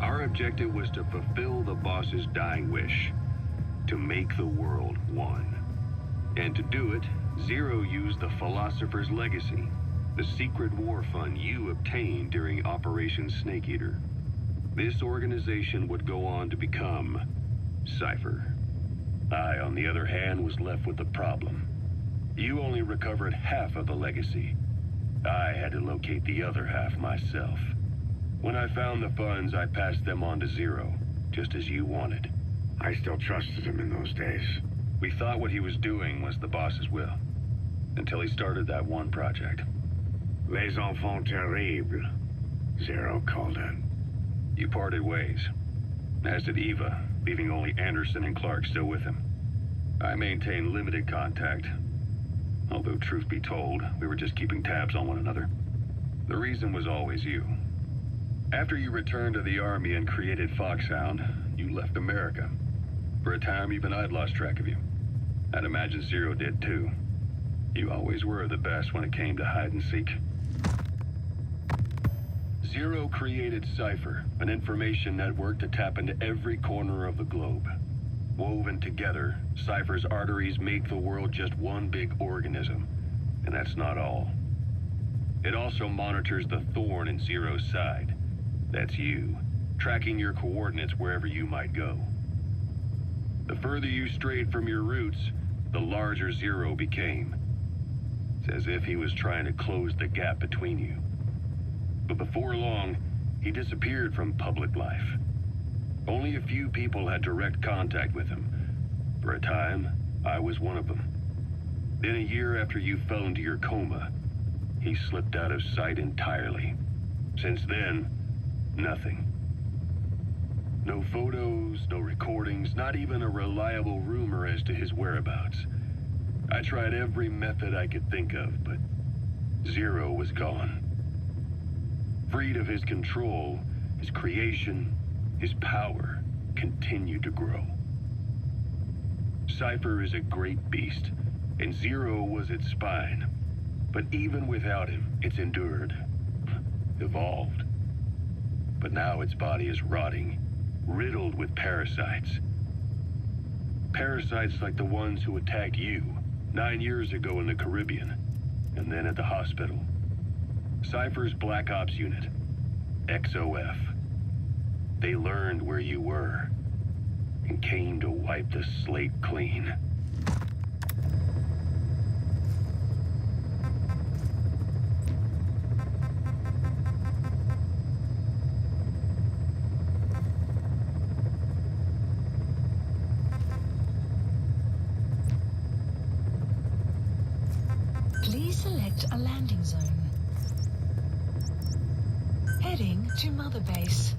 Our objective was to fulfill the boss's dying wish, to make the world one. And to do it, Zero used the Philosopher's Legacy, the secret war fund you obtained during Operation Snake Eater. This organization would go on to become Cypher. I, on the other hand, was left with the problem. You only recovered half of the legacy. I had to locate the other half myself. When I found the funds, I passed them on to Zero, just as you wanted. I still trusted him in those days. We thought what he was doing was the boss's will, until he started that one project. Les enfants terribles, Zero called it. You parted ways, as did Eva, leaving only Anderson and Clark still with him. I maintained limited contact, although truth be told, we were just keeping tabs on one another. The reason was always you. After you returned to the Army and created Foxhound, you left America. For a time, even I'd lost track of you. I'd imagine Zero did too. You always were the best when it came to hide and seek. Zero created Cypher, an information network to tap into every corner of the globe. Woven together, Cypher's arteries make the world just one big organism. And that's not all. It also monitors the thorn in Zero's side. That's you, tracking your coordinates wherever you might go. The further you strayed from your roots, the larger Zero became. It's as if he was trying to close the gap between you. But before long, he disappeared from public life. Only a few people had direct contact with him. For a time, I was one of them. Then a year after you fell into your coma, he slipped out of sight entirely. Since then, nothing. No photos, no recordings, not even a reliable rumor as to his whereabouts. I tried every method I could think of, but Zero was gone. Freed of his control, his creation, his power continued to grow. Cypher is a great beast, and Zero was its spine. But even without him, it's endured, evolved. But now its body is rotting, riddled with parasites. Parasites like the ones who attacked you 9 years ago in the Caribbean, and then at the hospital. Cypher's Black Ops unit, XOF. They learned where you were, and came to wipe the slate clean. Please select a landing zone. Heading to Mother Base.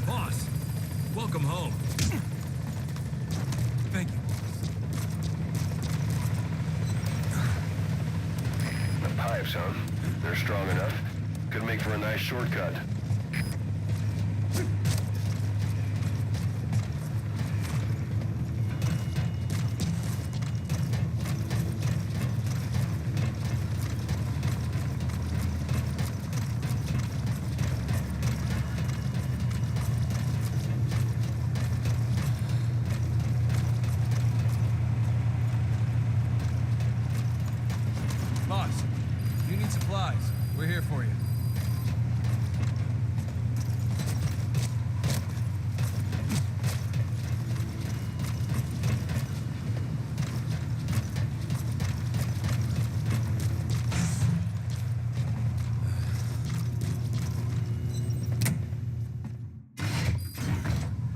Boss, welcome home. Thank you. The pipes, huh? They're strong enough. Could make for a nice shortcut. Boss, if you need supplies, we're here for you.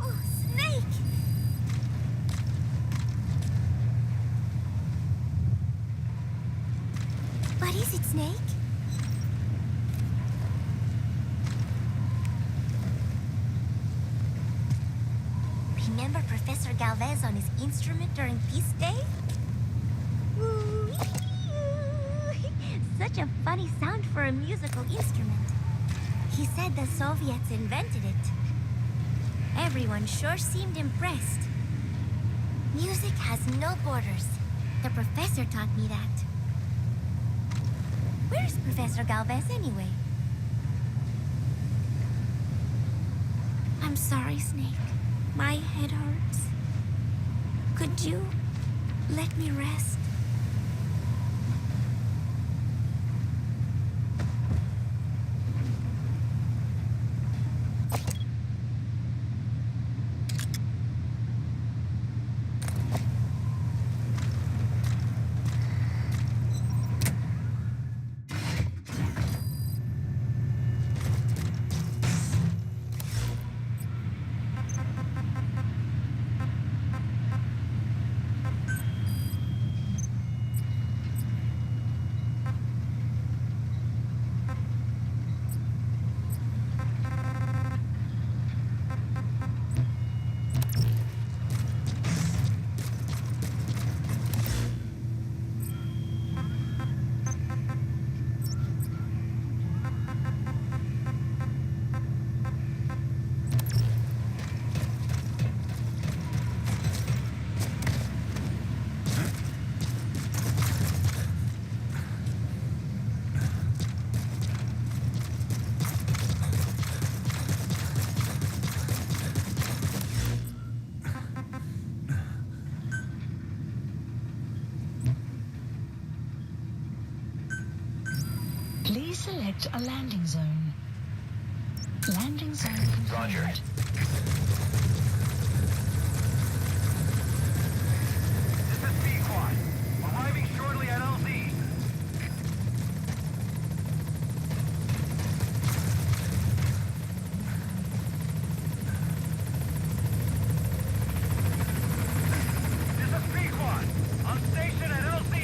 Oh, Snake! What is it, Snake? Remember Professor Galvez on his instrument during Peace Day? Ooh, such a funny sound for a musical instrument. He said the Soviets invented it. Everyone sure seemed impressed. Music has no borders. The professor taught me that. Where's Professor Galvez anyway? I'm sorry, Snake. My head hurts. Could you let me rest? Please select a landing zone. Landing zone confirmed. Roger. This is B-Quad. Arriving shortly at LZ. This is B-Quad. On station at LZ.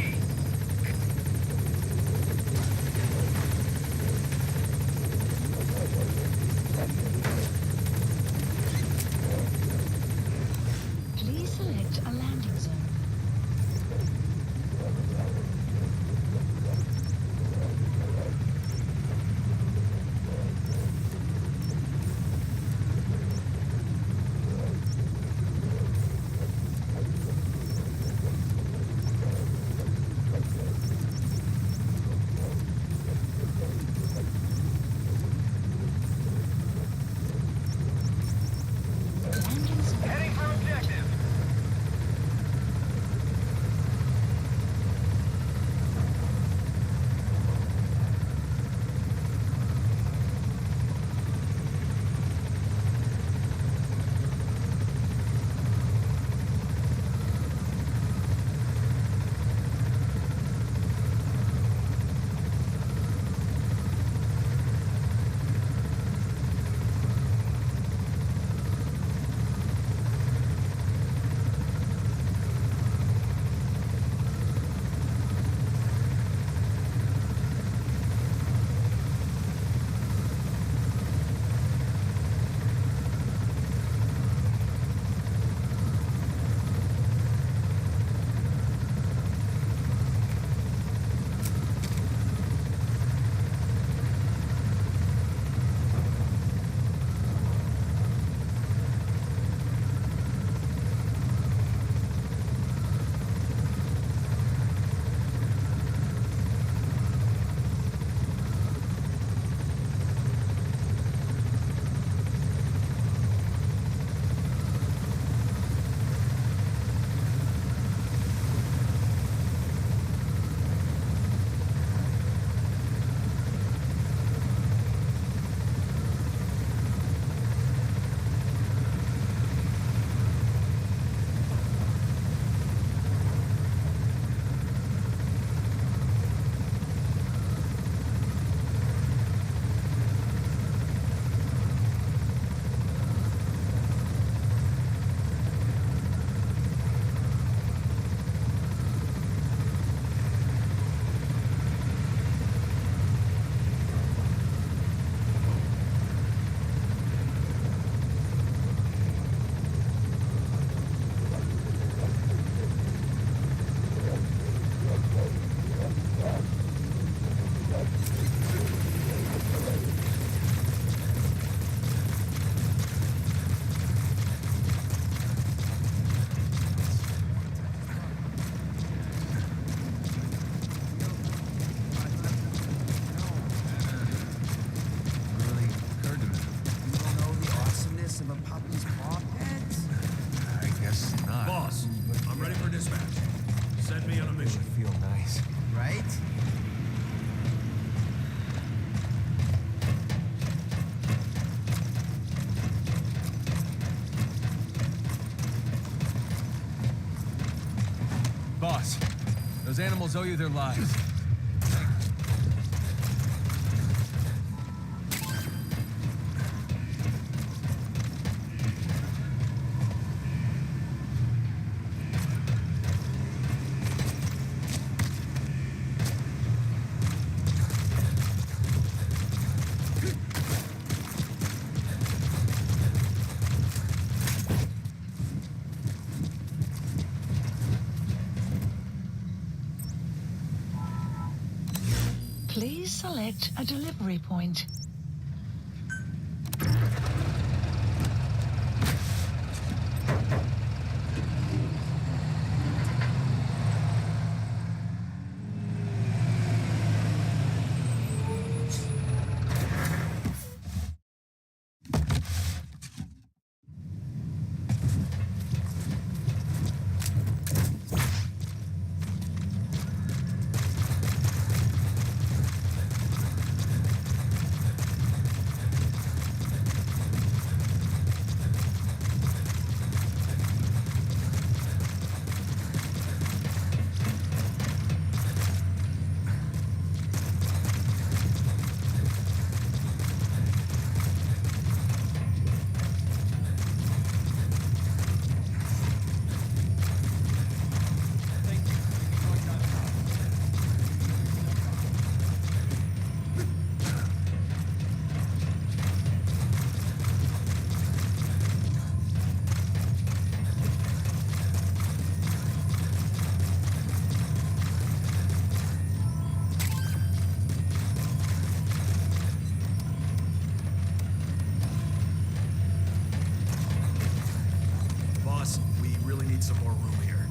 Those animals owe you their lives. Please select a delivery point. Boss, we really need some more room here.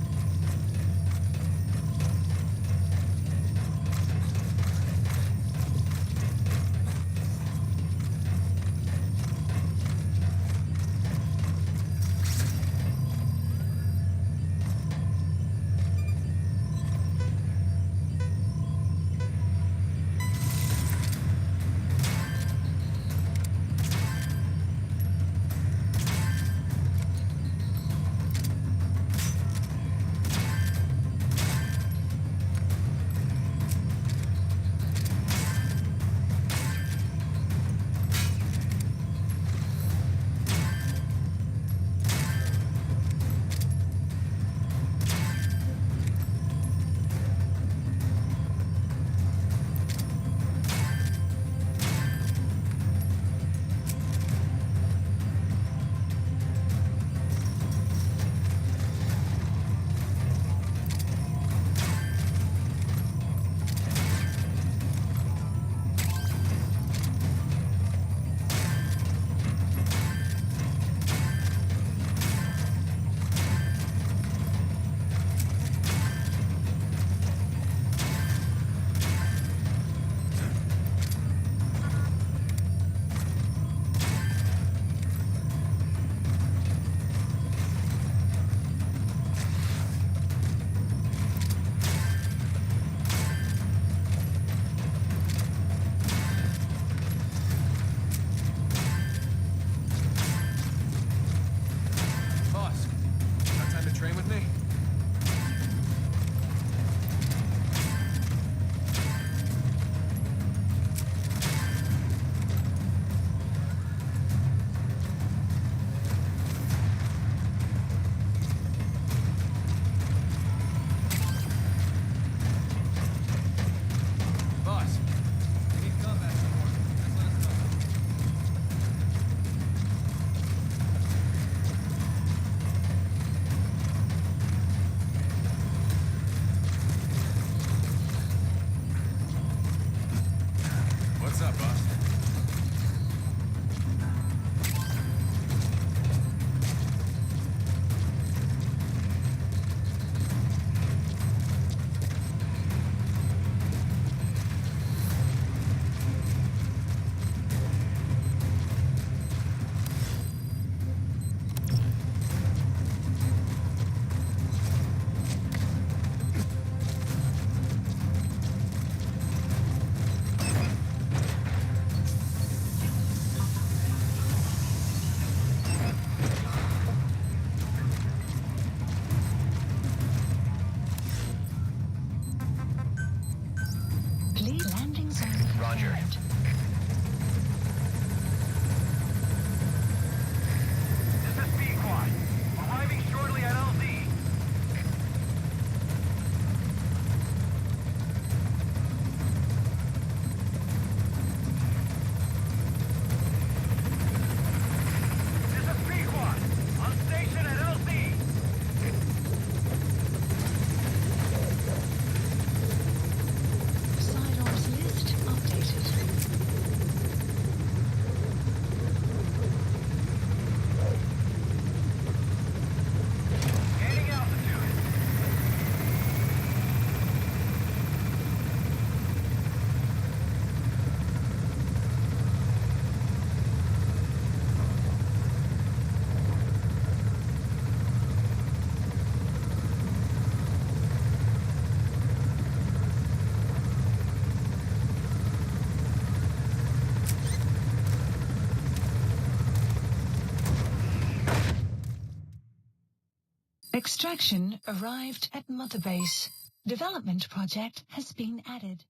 Extraction arrived at Mother Base. Development project has been added.